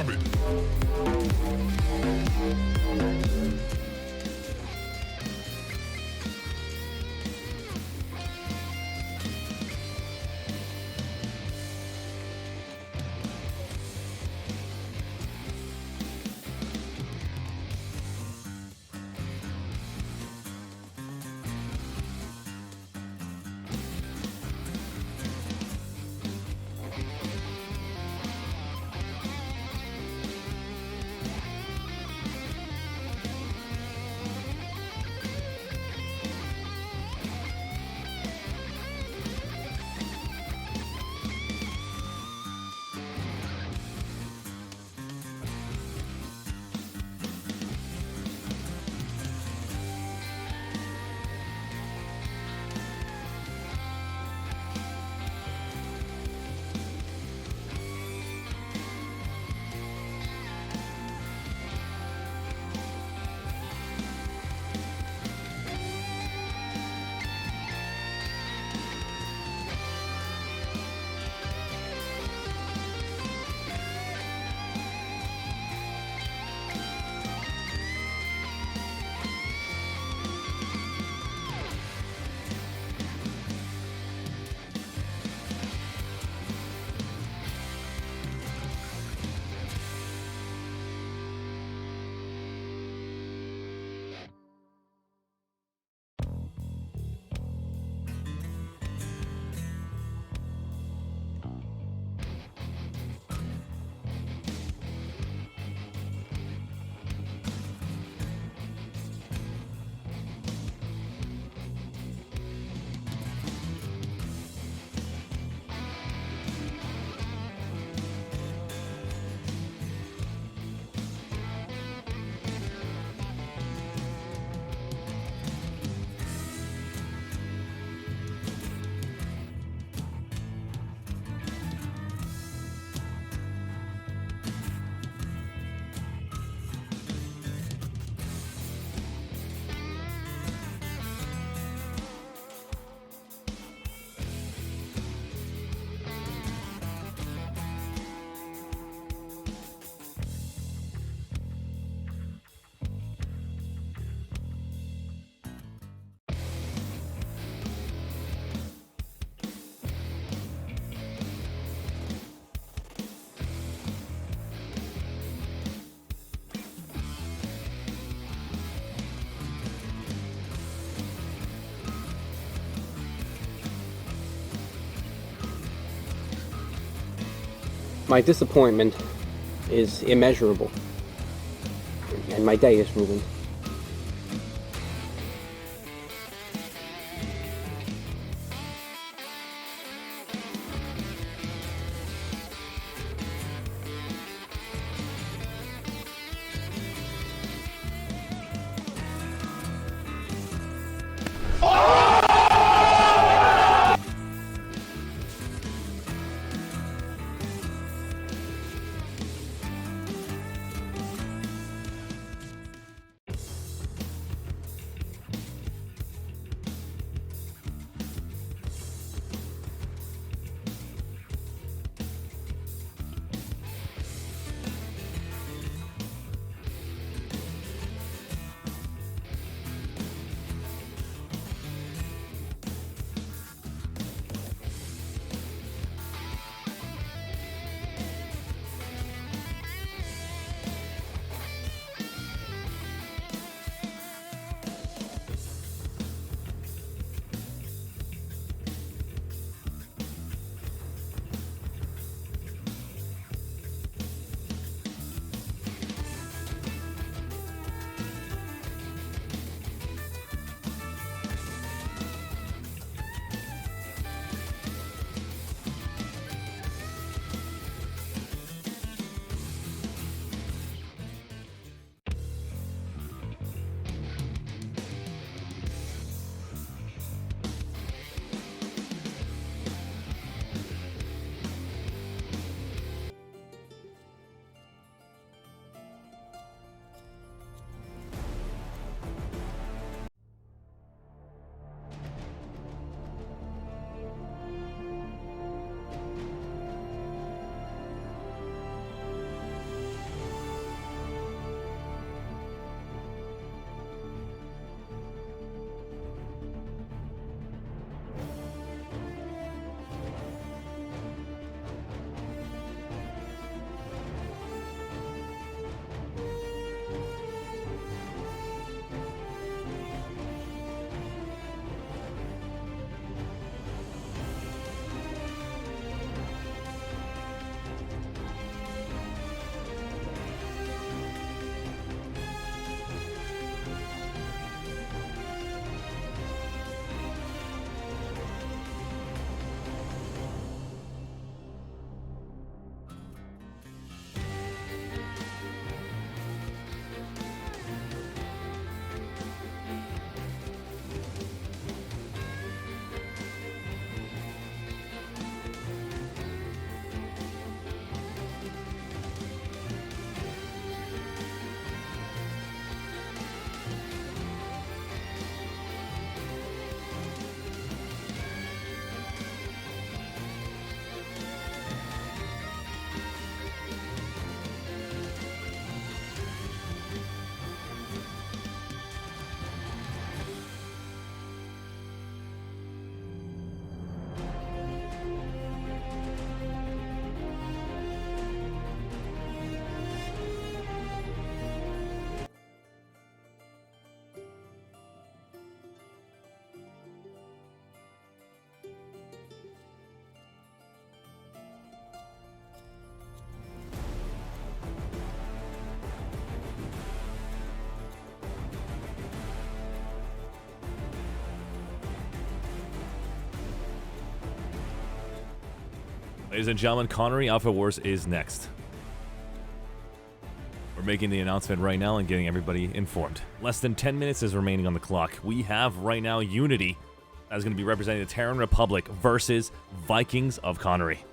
coming. My disappointment is immeasurable, and my day is ruined. Ladies and gentlemen, CONNERY Alpha Wars is next. We're making the announcement right now and getting everybody informed. Less than 10 minutes is remaining on the clock. We have right now Un1ty that is going to be representing the Terran Republic versus Vikings of CONNERY.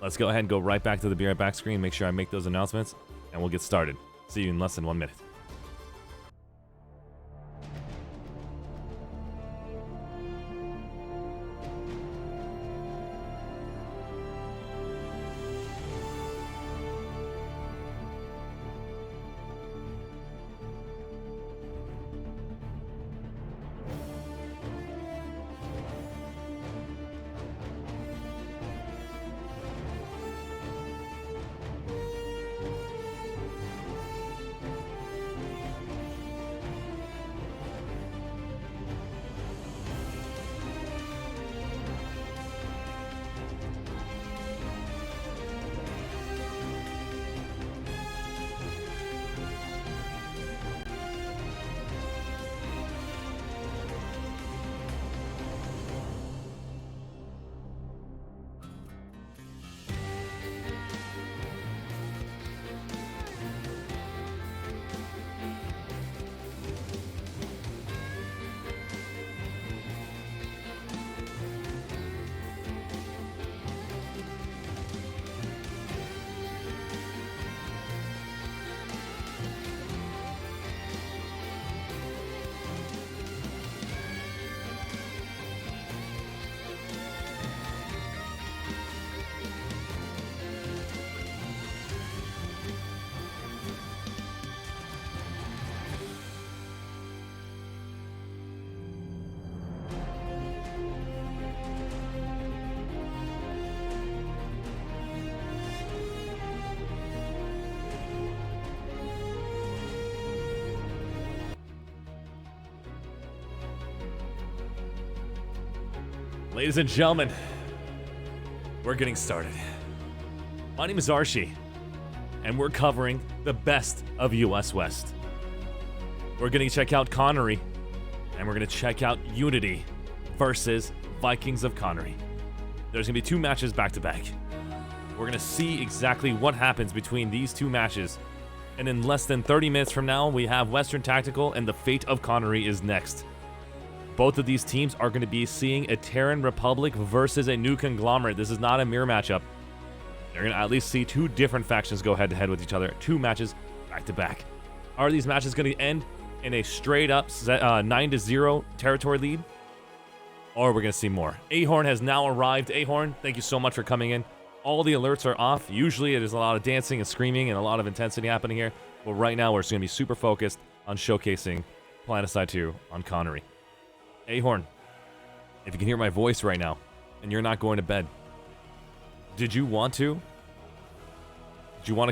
Let's go ahead and go right back to the Be Right Back screen. Make sure I make those announcements, and we'll get started. See you in less than 1 minute. Ladies and gentlemen, we're getting started. My name is Arshee, and we're covering the best of US West. We're going to check out CONNERY, and we're going to check out Un1ty versus Vikings of CONNERY. There's going to be two matches back-to-back. We're going to see exactly what happens between these two matches, and in less than 30 minutes from now, we have Western Tactical, and the fate of CONNERY is next. Both of these teams are going to be seeing a Terran Republic versus a new conglomerate. This is not a mirror matchup. They're going to at least see two different factions go head-to-head with each other. Two matches back-to-back. Are these matches going to end in a straight-up 9-0 territory lead? Or we're going to see more? Ahorn has now arrived. Ahorn, thank you so much for coming in. All the alerts are off. Usually there's a lot of dancing and screaming and a lot of intensity happening here. But right now we're just going to be super focused on showcasing Planetside 2 on CONNERY. Ahorn, if you can hear my voice right now, and you're not going to bed, did you want to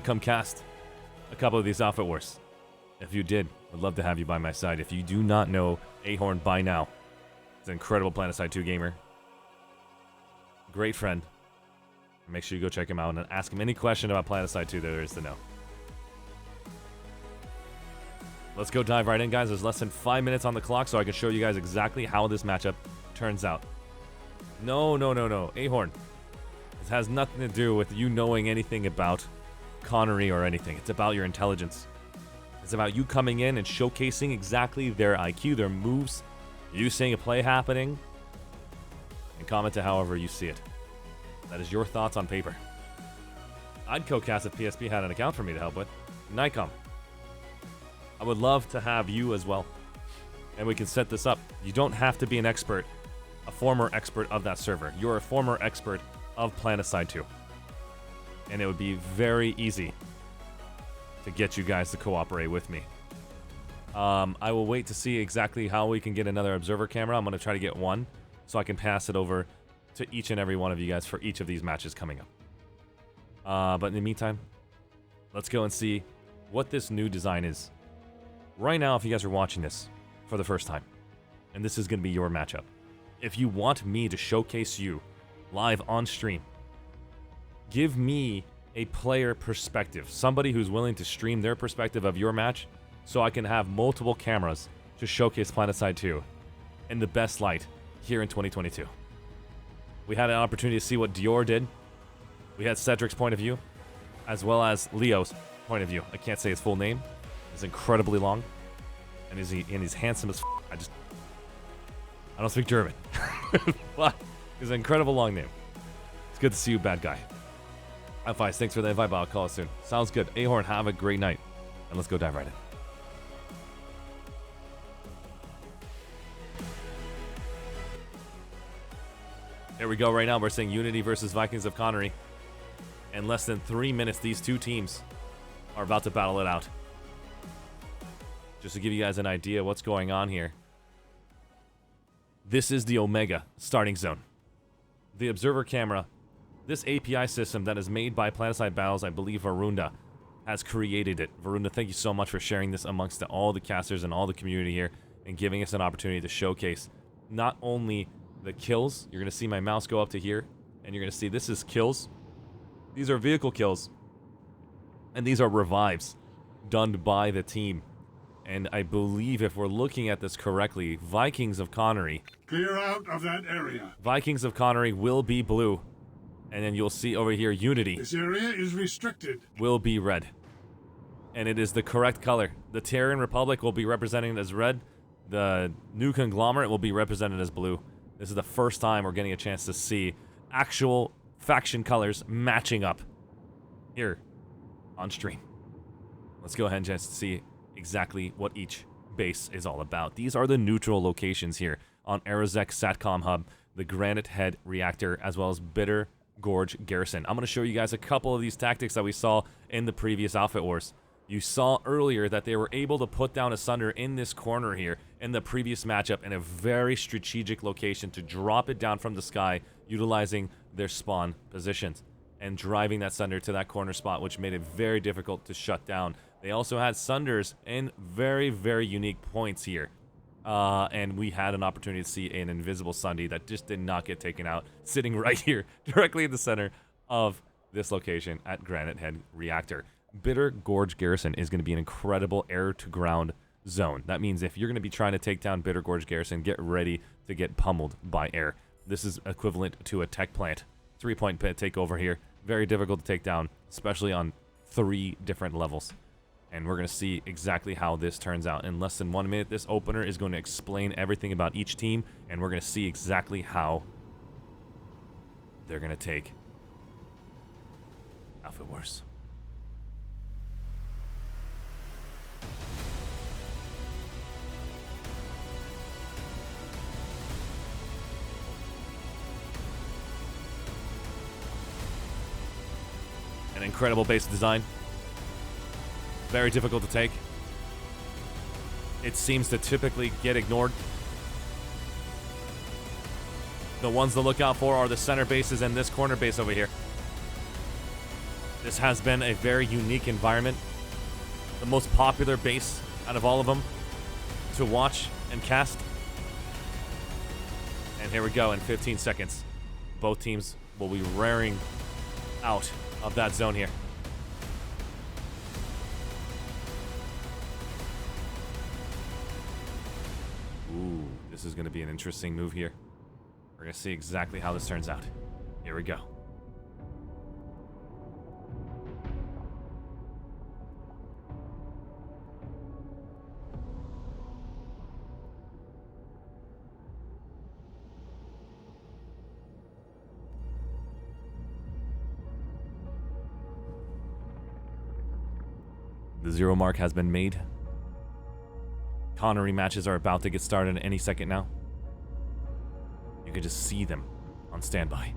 come cast a couple of these Alpha Wars? If you did, I'd love to have you by my side. If you do not know Ahorn by now, he's an incredible Planetside 2 gamer. Great friend. Make sure you go check him out and ask him any question about Planetside 2 there is to know. Let's go dive right in, guys. There's less than 5 minutes on the clock, so I can show you guys exactly how this matchup turns out. No. Ahorn. This has nothing to do with you knowing anything about CONNERY or anything. It's about your intelligence. It's about you coming in and showcasing exactly their IQ, their moves, you seeing a play happening, and comment to however you see it. That is your thoughts on paper. I'd co-cast if PSP had an account for me to help with. Nikon. I would love to have you as well, and we can set this up. You don't have to be an expert, a former expert of that server. You're a former expert of Planetside 2, and it would be very easy to get you guys to cooperate with me. I will wait to see exactly how we can get another observer camera. I'm going to try to get one, so I can pass it over to each and every one of you guys for each of these matches coming up. But in the meantime, let's go and see what this new design is. Right now, if you guys are watching this for the first time, and this is going to be your matchup, if you want me to showcase you live on stream, give me a player perspective, somebody who's willing to stream their perspective of your match, so I can have multiple cameras to showcase Planetside 2 in the best light here in 2022. We had an opportunity to see what Dior did We had Cedric's point of view, as well as Leo's point of view. I can't say his full name. It's incredibly long, and he's handsome as I don't speak German. But it's an incredible long name. It's good to see you, bad guy. Un1ty, thanks for the invite, but I'll call us soon. Sounds good. Ahorn, have a great night. And let's go dive right in. Here we go right now. We're seeing Un1ty versus Vikings of CONNERY. In less than 3 minutes, these two teams are about to battle it out. Just to give you guys an idea what's going on here. This is the Omega starting zone. The observer camera, this API system that is made by Planetside Battles, I believe Varunda has created it. Varunda, thank you so much for sharing this amongst all the casters and all the community here and giving us an opportunity to showcase not only the kills. You're going to see my mouse go up to here, and you're going to see this is kills. These are vehicle kills, and these are revives done by the team. And I believe if we're looking at this correctly, Vikings of CONNERY. Clear out of that area. Vikings of CONNERY will be blue. And then you'll see over here, Un1ty. This area is restricted. Will be red. And it is the correct color. The Terran Republic will be represented as red. The new conglomerate will be represented as blue. This is the first time we're getting a chance to see actual faction colors matching up here on stream. Let's go ahead and just see exactly what each base is all about. These are the neutral locations here on Aerozek Satcom Hub, the Granite Head Reactor, as well as Bitter Gorge Garrison. I'm going to show you guys a couple of these tactics that we saw in the previous Outfit Wars. You saw earlier that they were able to put down a Sunder in this corner here in the previous matchup in a very strategic location to drop it down from the sky, utilizing their spawn positions and driving that Sunder to that corner spot, which made it very difficult to shut down. They also had Sunders in very, very unique points here. And we had an opportunity to see an invisible Sunday that just did not get taken out, sitting right here, directly in the center of this location at Granite Head Reactor. Bitter Gorge Garrison is going to be an incredible air-to-ground zone. That means if you're going to be trying to take down Bitter Gorge Garrison, get ready to get pummeled by air. This is equivalent to a tech plant. 3-point takeover here. Very difficult to take down, especially on 3 different levels. And we're going to see exactly how this turns out. In less than 1 minute, this opener is going to explain everything about each team, and we're going to see exactly how they're going to take Outfit Wars. An incredible base design. Very difficult to take. It seems to typically get ignored. The ones to look out for are the center bases and this corner base over here. This has been a very unique environment. The most popular base out of all of them to watch and cast. And here we go in 15 seconds. Both teams will be rearing out of that zone here. Ooh, this is going to be an interesting move here. We're going to see exactly how this turns out. Here we go. The 0 mark has been made. CONNERY matches are about to get started any second now. You can just see them on standby.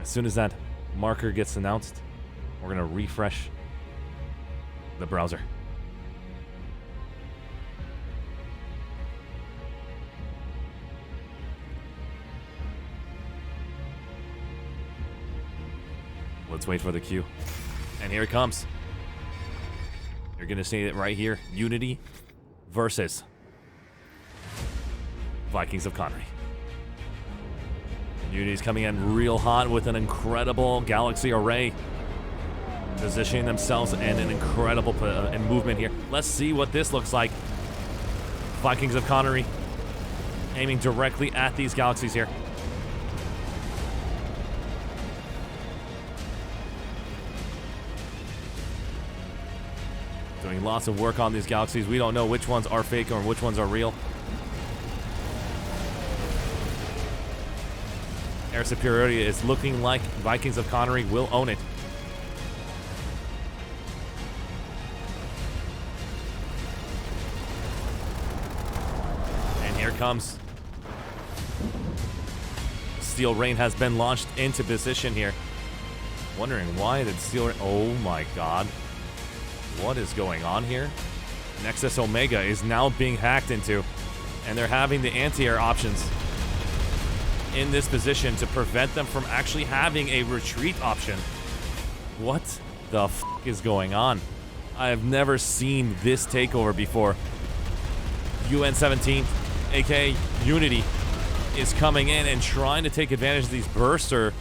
As soon as that marker gets announced, we're going to refresh the browser. Let's wait for the cue. And here it comes. You're going to see it right here. Un1ty versus Vikings of CONNERY. Un1ty's coming in real hot with an incredible galaxy array. Positioning themselves in an incredible movement here. Let's see what this looks like. Vikings of CONNERY aiming directly at these galaxies here. Doing lots of work on these galaxies. We don't know which ones are fake or which ones are real. Air superiority is looking like Vikings of Connery will own it. And here comes. Steel Rain has been launched into position here. Wondering why did Steel Rain... Oh my god. What is going on here? Nexus Omega is now being hacked into. And they're having the anti-air options in this position to prevent them from actually having a retreat option. What the f is going on? I have never seen this takeover before. Un1ty, aka Unity, is coming in and trying to take advantage of these burster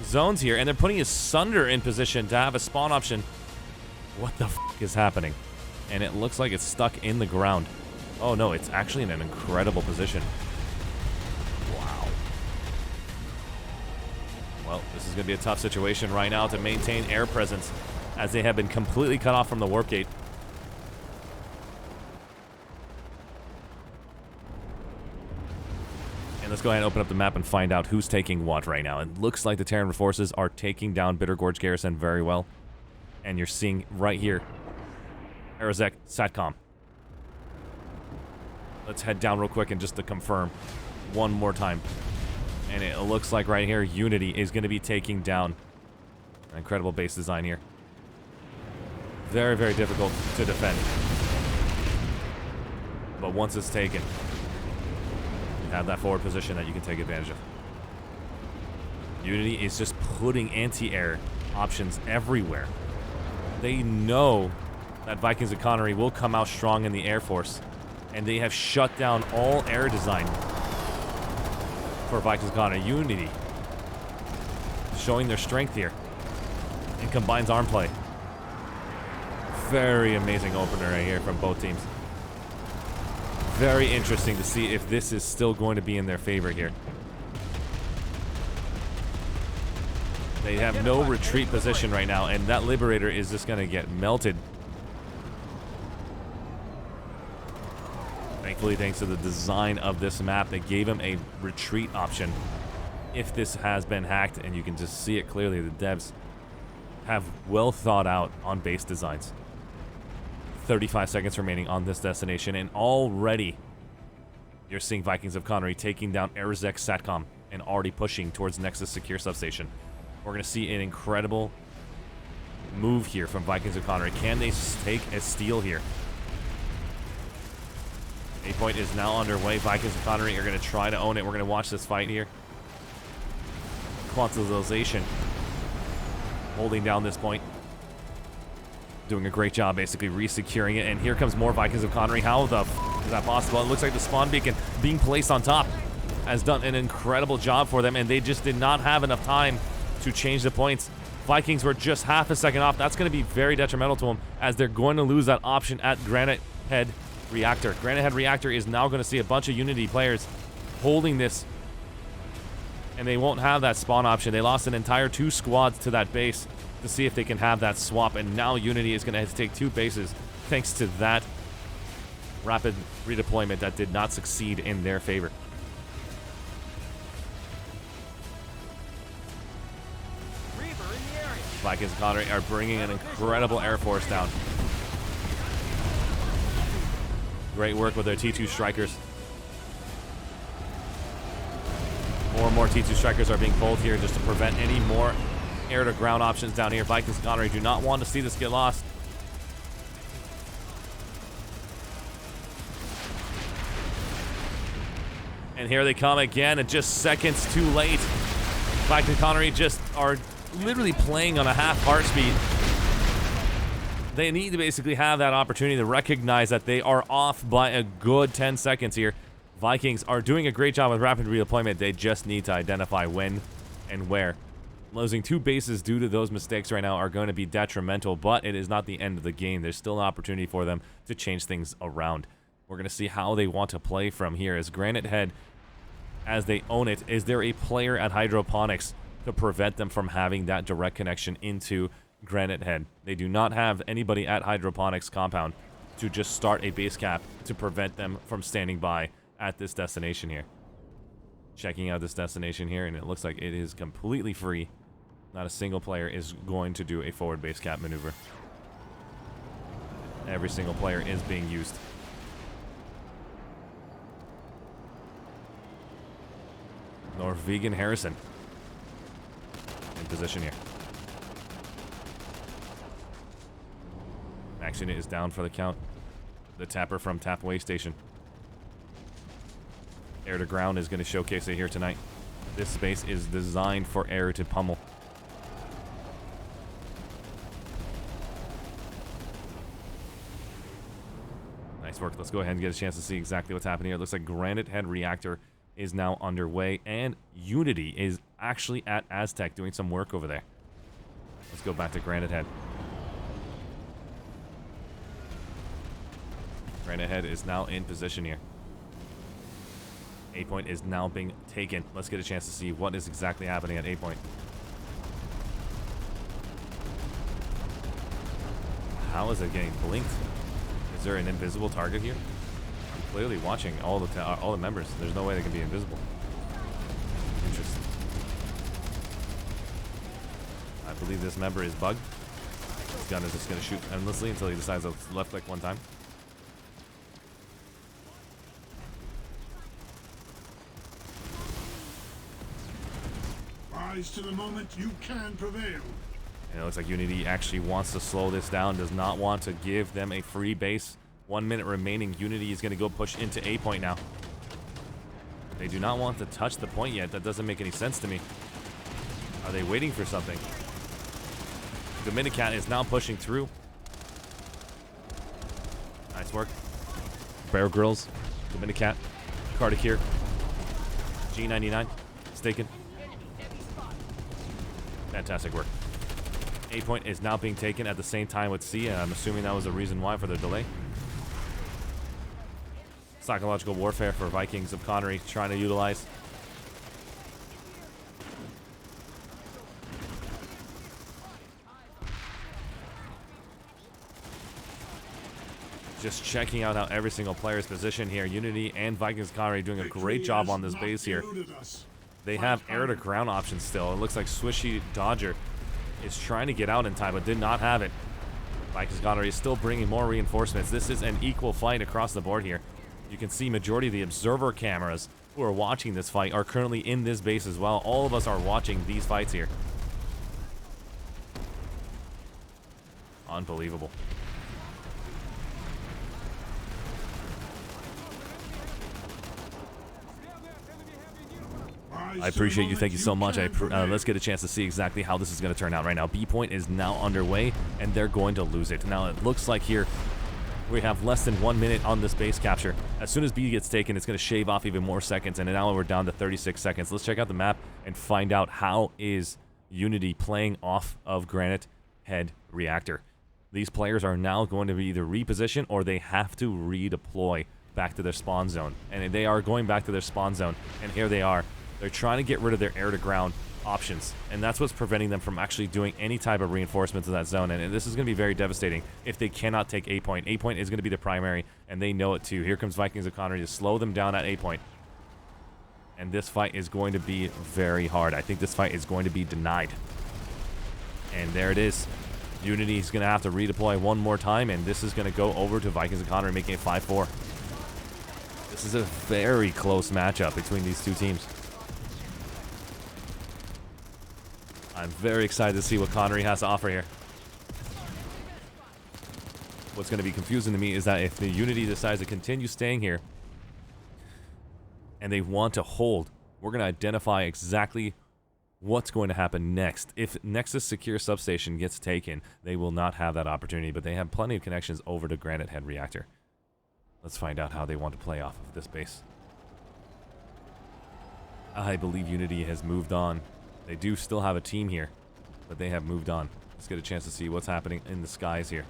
zones here, and they're putting his Sunder in position to have a spawn option. What the f is happening? And it looks like it's stuck in the ground. Oh no, it's actually in an incredible position. Wow. Well, this is going to be a tough situation right now to maintain air presence, as they have been completely cut off from the warp gate. And let's go ahead and open up the map and find out who's taking what right now. It looks like the Terran forces are taking down Bitter Gorge Garrison very well. And you're seeing right here, Aerozek Satcom. Let's head down real quick and just to confirm one more time. And it looks like right here, Unity is going to be taking down. An incredible base design here. Very, very difficult to defend. But once it's taken, you have that forward position that you can take advantage of. Unity is just putting anti-air options everywhere. They know that Vikings of Connery will come out strong in the Air Force, and they have shut down all air design for Vikings of Connery. Unity showing their strength here and combines arm play. Very amazing opener right here from both teams. Very interesting to see if this is still going to be in their favor here. They have no retreat position right now, and that Liberator is just going to get melted. Thankfully, thanks to the design of this map, they gave him a retreat option if this has been hacked, and you can just see it clearly. The devs have well thought out on base designs. 35 seconds remaining on this destination, and already you're seeing Vikings of Connery taking down Aerozek Satcom and already pushing towards Nexus Secure Substation. We're going to see an incredible move here from Vikings of Connery. Can they take a steal here? A point is now underway. Vikings of Connery are going to try to own it. We're going to watch this fight here. Quantization holding down this point. Doing a great job basically re-securing it. And here comes more Vikings of Connery. How the f is that possible? It looks like the spawn beacon being placed on top has done an incredible job for them, and they just did not have enough time to change the points. Vikings were just half a second off. That's going to be very detrimental to them, as they're going to lose that option at Granite Head Reactor. Granite Head Reactor is now going to see a bunch of Unity players holding this, and they won't have that spawn option. They lost an entire 2 squads to that base to see if they can have that swap, and now Unity is going to have to take 2 bases thanks to that rapid redeployment that did not succeed in their favor. Vikings of Connery are bringing an incredible Air Force down. Great work with their T2 strikers. More and more T2 strikers are being pulled here just to prevent any more air-to-ground options down here. Vikings of Connery do not want to see this get lost. And here they come again, and just seconds too late. Vikings of Connery just are literally playing on a half heart speed. They need to basically have that opportunity to recognize that they are off by a good 10 seconds here. Vikings are doing a great job with rapid redeployment. They just need to identify when and where. Losing 2 bases due to those mistakes right now are going to be detrimental, but it is not the end of the game. There's still an opportunity for them to change things around. We're going to see how they want to play from here. As Granite Head, as they own it, is there a player at Hydroponics to prevent them from having that direct connection into Granite Head. They do not have anybody at Hydroponics compound to just start a base cap to prevent them from standing by at this destination here. Checking out this destination here, and it looks like it is completely free. Not a single player is going to do a forward base cap maneuver. Every single player is being used. Norwegian Harrison in position here. Max unit is down for the count. The tapper from Tapway Station. Air to ground is going to showcase it here tonight. This space is designed for air to pummel. Nice work. Let's go ahead and get a chance to see exactly what's happening here. It looks like Granite Head Reactor is now underway, and Unity is actually at Aztec doing some work over there. Let's go back to Granite Head. Granite Head is now in position here. A point is now being taken. Let's get a chance to see what is exactly happening at A point. How is it getting blinked? Is there an invisible target here? I'm clearly watching all the members. There's no way they can be invisible. Interesting. I believe this member is bugged. This gun is just going to shoot endlessly until he decides to left click one time. Rise to the moment you can prevail. And it looks like Unity actually wants to slow this down, does not want to give them a free base. 1 minute remaining. Unity is going to go push into A point now. They do not want to touch the point yet. That doesn't make any sense to me. Are they waiting for something? Dominicat is now pushing through. Nice work. Bear Grylls, Dominicat, Cardic G99, Staken. Fantastic work. A point is now being taken at the same time with C, and I'm assuming that was the reason why for the delay. Psychological warfare for Vikings of Connery trying to utilize. Just checking out how every single player is positioned here. Unity and Vikings of Connery doing a great job on this base here. They have air to ground options still. It looks like Swishy Dodger is trying to get out in time, but did not have it. Vikings of Connery is still bringing more reinforcements. This is an equal fight across the board here. You can see majority of the observer cameras who are watching this fight are currently in this base as well. All of us are watching these fights here. Unbelievable. I appreciate you. Thank you so much. Let's get a chance to see exactly how this is going to turn out right now. B point is now underway, and they're going to lose it. Now, it looks like here we have less than 1 minute on this base capture. As soon as B gets taken, it's going to shave off even more seconds, and now we're down to 36 seconds. Let's check out the map and find out how is Unity playing off of Granite Head Reactor. These players are now going to be either reposition or they have to redeploy back to their spawn zone. And they are going back to their spawn zone, and here they are. They're trying to get rid of their air-to-ground options, and that's what's preventing them from actually doing any type of reinforcements in that zone, and this is going to be very devastating if they cannot take A point. A point is going to be the primary, and they know it too. Here comes Vikings of Connery to slow them down at A point, and this fight is going to be very hard. I think this fight is going to be denied, and there it is. Unity is going to have to redeploy one more time, and this is going to go over to Vikings of Connery, making it 5-4. This is a very close matchup between these two teams. I'm very excited to see what Connery has to offer here. What's going to be confusing to me is that if the Unity decides to continue staying here and they want to hold, we're going to identify exactly what's going to happen next. If Nexus Secure Substation gets taken, they will not have that opportunity, but they have plenty of connections over to Granite Head Reactor. Let's find out how they want to play off of this base. I believe Unity has moved on. They do still have a team here, but they have moved on. Let's get a chance to see what's happening in the skies here.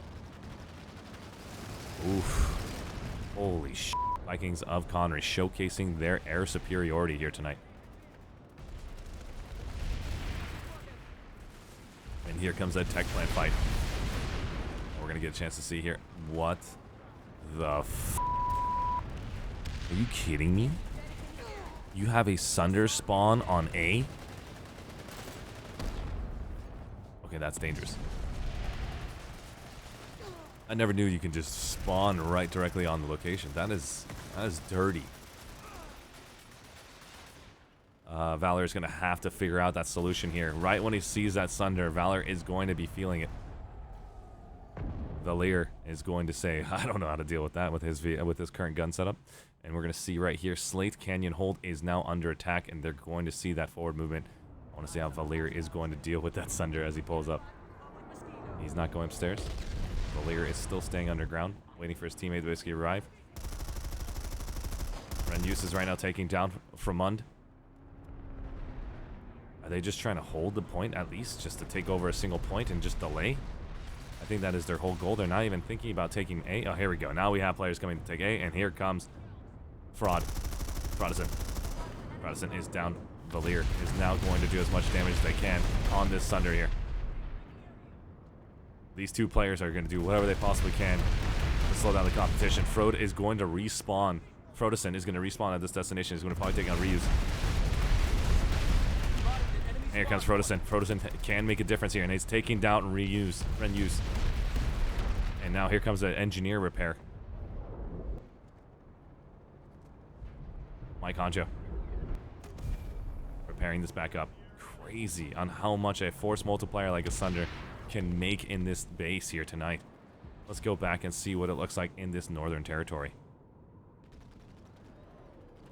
Oof. Holy sh**. Vikings of Connery showcasing their air superiority here tonight. And And here comes that tech plant fight. We're going to get a chance to see here. What the f... Are you kidding me? You have a Sunder spawn on A? Okay, that's dangerous. I never knew you can just spawn right directly on the location. That is dirty. Valor is going to have to figure out that solution here. Right when he sees that Sunder, Valor is going to be feeling it. Valir is going to say, I don't know how to deal with that with his current gun setup. And we're going to see right here, Slate Canyon Hold is now under attack, and they're going to see that forward movement. I want to see how Valir is going to deal with that Sunder as he pulls up. He's not going upstairs. Valir is still staying underground, waiting for his teammate to basically arrive. Renuse is right now taking down Fremund. Are they just trying to hold the point at least, just to take over a single point and just delay? I think that is their whole goal. They're not even thinking about taking A. Oh, here we go. Now we have players coming to take A, and here comes Protestant. Protestant is down. Valir is now going to do as much damage as they can on this Sunder here. These two players are going to do whatever they possibly can to slow down the competition. Frode is going to respawn. Protestant is going to respawn at this destination. He's going to probably take on Reuse. Here comes Protestant. Protestant can make a difference here, and he's taking down Renuse. And now here comes an engineer repair. Mike Honcho. Repairing this back up. Crazy on how much a force multiplier like a Sunder can make in this base here tonight. Let's go back and see what it looks like in this northern territory.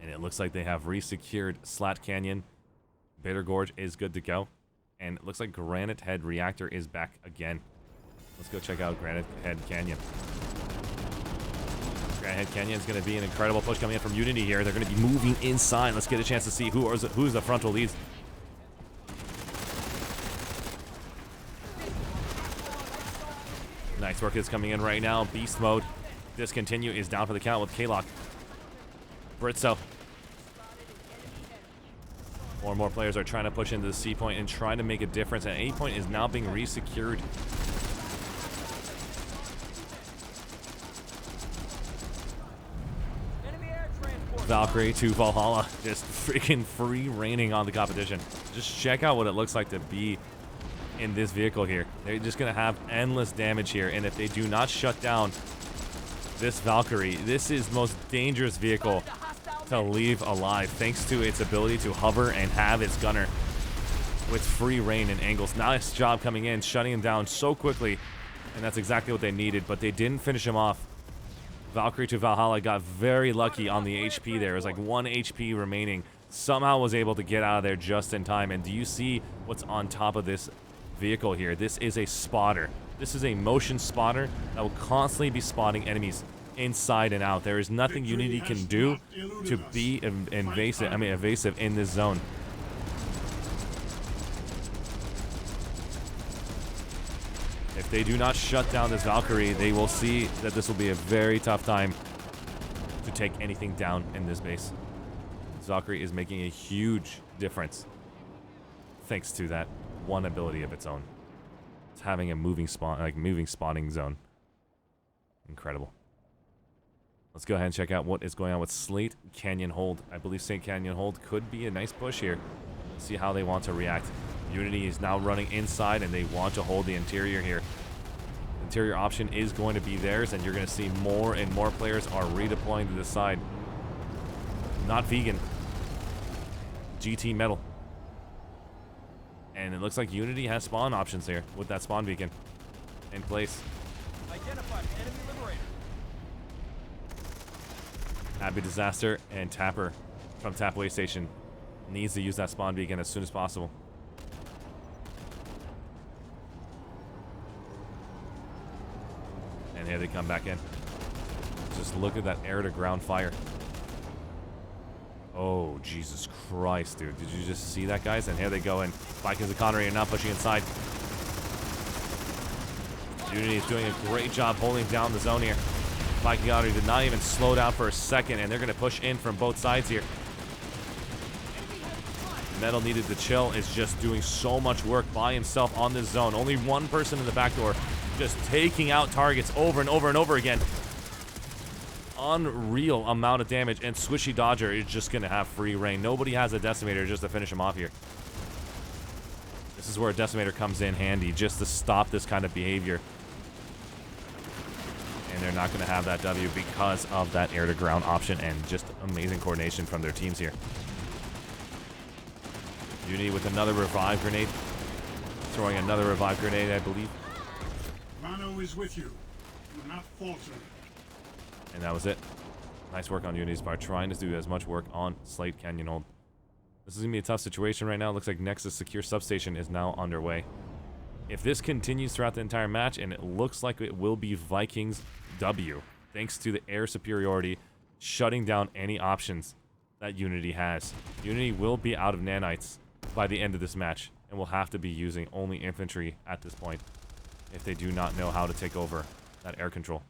And it looks like they have resecured Slat Canyon. Bitter Gorge is good to go. And it looks like Granite Head Reactor is back again. Let's go check out Granite Head Canyon. Granite Head Canyon is going to be an incredible push coming in from Unity here. They're going to be moving inside. Let's get a chance to see who's the frontal leads. Nice work is coming in right now. Beast mode. Discontinue is down for the count with K-Lock. Britzo. More and more players are trying to push into the C point and trying to make a difference. And A point is now being resecured. Valkyrie to Valhalla, just freaking free reigning on the competition. Just check out what it looks like to be in this vehicle here. They're just going to have endless damage here, and if they do not shut down this Valkyrie, this is the most dangerous vehicle to leave alive, thanks to its ability to hover and have its gunner with free reign and angles. Nice job coming in, shutting him down so quickly, and that's exactly what they needed, but they didn't finish him off. Valkyrie to Valhalla got very lucky on the HP there. It was like 1 HP remaining. Somehow was able to get out of there just in time. And do you see what's on top of this vehicle here? This is a spotter. This is a motion spotter that will constantly be spotting enemies inside and out. There is nothing Unity can do to be evasive in this zone. If they do not shut down this Valkyrie, they will see that this will be a very tough time to take anything down in this base. This Valkyrie is making a huge difference thanks to that one ability of its own. It's having a moving spawning zone. Incredible. Let's go ahead and check out what is going on with Slate Canyon Hold. I believe Slate Canyon Hold could be a nice push here. Let's see how they want to react. Unity is now running inside, and they want to hold the interior here. Interior option is going to be theirs, and you're going to see more and more players are redeploying to this side. Not vegan. GT metal. And it looks like Unity has spawn options here with that spawn beacon in place. Identified enemy liberator. Happy Disaster and Tapper from Tapway Station needs to use that spawn beacon as soon as possible. And here they come back in. Just look at that air-to-ground fire. Oh, Jesus Christ, dude. Did you just see that, guys? And here they go in. Vikings and Connery are now pushing inside. Unity is doing a great job holding down the zone here. Viking Connery did not even slow down for a second, and they're going to push in from both sides here. Metal needed to chill is just doing so much work by himself on this zone. Only one person in the back door just taking out targets over and over and over again. Unreal amount of damage, and Swishy Dodger is just going to have free reign. Nobody has a Decimator just to finish him off here. This is where a Decimator comes in handy just to stop this kind of behavior. And they're not going to have that W because of that air-to-ground option and just amazing coordination from their teams here. Unity with another revive grenade. Throwing another revive grenade, I believe. Mano is with you. Do not falter. And that was it. Nice work on Unity's part, trying to do as much work on Slate Canyon Hold. This is going to be a tough situation right now. It looks like Nexus Secure Substation is now underway. If this continues throughout the entire match, and it looks like it will be Vikings W, thanks to the air superiority, shutting down any options that Unity has. Unity will be out of nanites by the end of this match, and will have to be using only infantry at this point if they do not know how to take over that air control.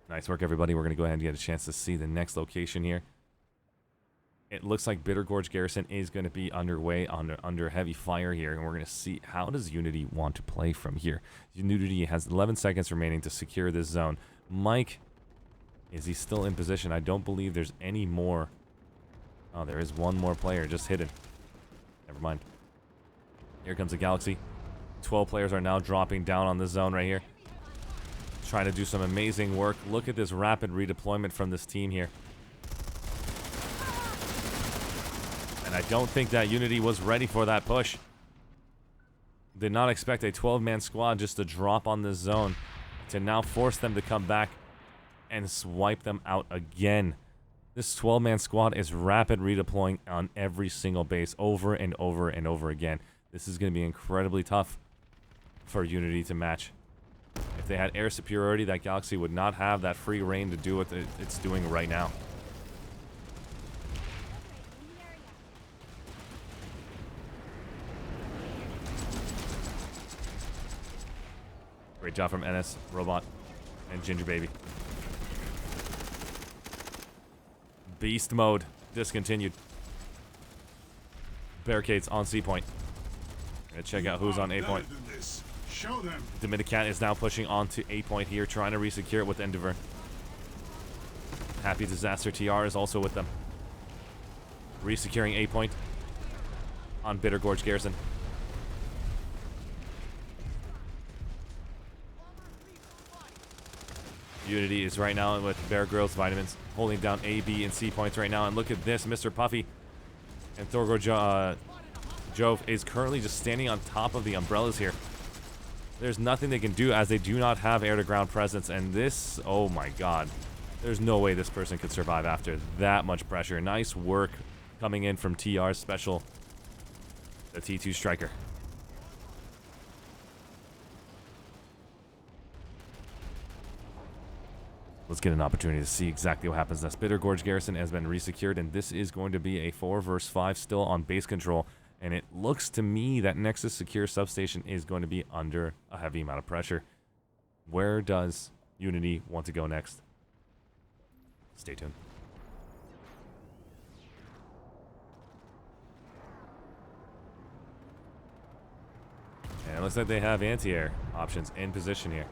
Nice work, everybody. We're going to go ahead and get a chance to see the next location here. It looks like Bitter Gorge Garrison is going to be underway under heavy fire here, and we're going to see how does Unity want to play from here. Unity has 11 seconds remaining to secure this zone. Mike, is he still in position? I don't believe there's any more. Oh, there is one more player just hidden. Never mind. Here comes the Galaxy. 12 players are now dropping down on this zone right here. Trying to do some amazing work. Look at this rapid redeployment from this team here. And I don't think that Unity was ready for that push. Did not expect a 12-man squad just to drop on this zone to now force them to come back and swipe them out again. This 12-man squad is rapid redeploying on every single base over and over and over again. This is going to be incredibly tough for Unity to match. If they had air superiority, that Galaxy would not have that free reign to do what it's doing right now. Great job from NS, Robot, and Ginger Baby. Beast mode discontinued. Barricades on C point. Gonna check out who's on A point. Show them. Dominican is now pushing on to A point here, trying to resecure it with Endeavor. Happy Disaster TR is also with them. Resecuring A point on Bitter Gorge Garrison. Unity is right now with Bear Grylls Vitamins, holding down A, B, and C points right now. And look at this, Mr. Puffy and Thorgor Jove is currently just standing on top of the umbrellas here. There's nothing they can do as they do not have air-to-ground presence. And this, oh my god. There's no way this person could survive after that much pressure. Nice work coming in from TR's special, the T2 Striker. Let's get an opportunity to see exactly what happens. This Bitter Gorge Garrison has been resecured, and this is going to be a 4 versus 5 still on base control. And it looks to me that Nexus Secure Substation is going to be under a heavy amount of pressure. Where does Unity want to go next? Stay tuned. And it looks like they have anti-air options in position here.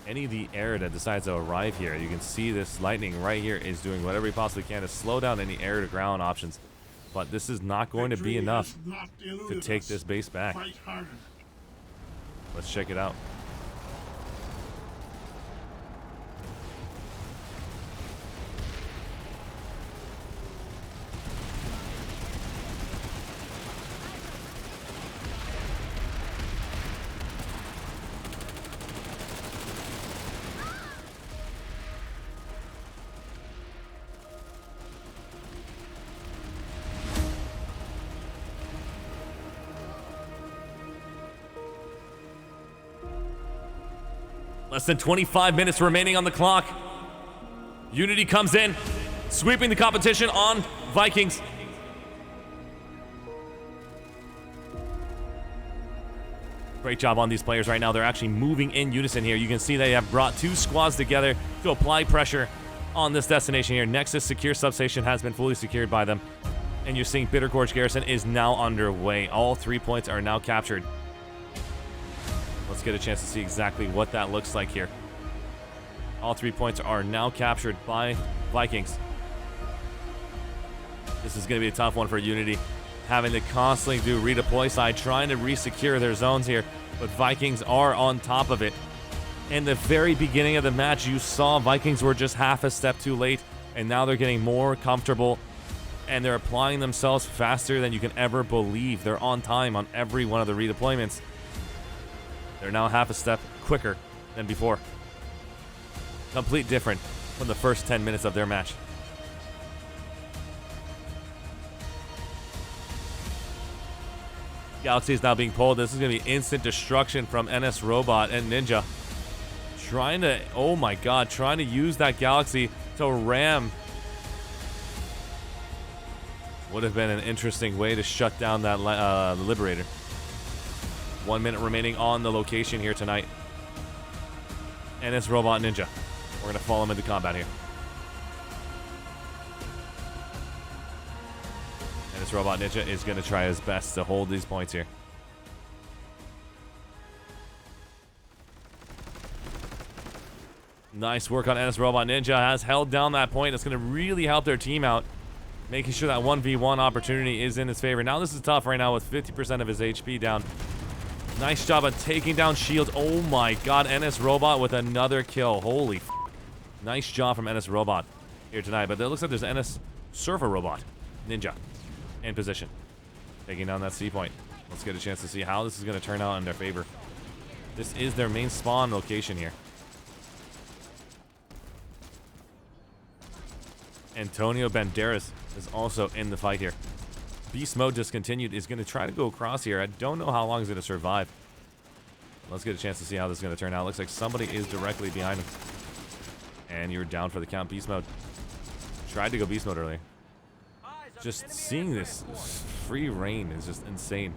Any of the air that decides to arrive here, you can see this lightning right here is doing whatever he possibly can to slow down any air-to-ground options. But this is not going to be enough to take this base back. Let's check it out. Less than 25 minutes remaining on the clock. Unity comes in, sweeping the competition on Great job on these players right now. They're actually moving in unison here. You can see they have brought 2 squads together to apply pressure on this destination here. Nexus secure substation has been fully secured by them. And you're seeing Bitter Gorge Garrison is now underway. All 3 points are now captured. Let's get a chance to see exactly what that looks like here. All 3 points are now captured by Vikings. This is going to be a tough one for Unity, having to constantly do redeploy side, trying to resecure their zones here, but Vikings are on top of it. In the very beginning of the match, you saw Vikings were just half a step too late, and now they're getting more comfortable, and they're applying themselves faster than you can ever believe. They're on time on every one of the redeployments. They're now half a step quicker than before. Complete different from the first 10 minutes of their match. Galaxy is now being pulled. This is going to be instant destruction from NS Robot and Ninja. Trying to, oh my god, trying to use that Galaxy to ram. Would have been an interesting way to shut down that Liberator. 1 minute remaining on the location here tonight. NS Robot Ninja. We're going to follow him into combat here. NS Robot Ninja is going to try his best to hold these points here. Nice work on NS Robot Ninja. Has held down that point. That's going to really help their team out, making sure that 1v1 opportunity is in his favor. Now this is tough right now with 50% of his HP down. Nice job of taking down shields. Oh my god, NS Robot with another kill. Holy f. Nice job from NS Robot here tonight. But it looks like there's NS Surfer Robot Ninja in position, taking down that C point. Let's get a chance to see how this is going to turn out in their favor. This is their main spawn location here. Antonio Banderas is also in the fight here. Beast mode discontinued is going to try to go across here. I don't know how long he's going to survive. Let's get a chance to see how this is going to turn out. Looks like somebody is directly behind him. And you're down for the count. Beast mode. Tried to go beast mode earlier. Just seeing this free reign is just insane.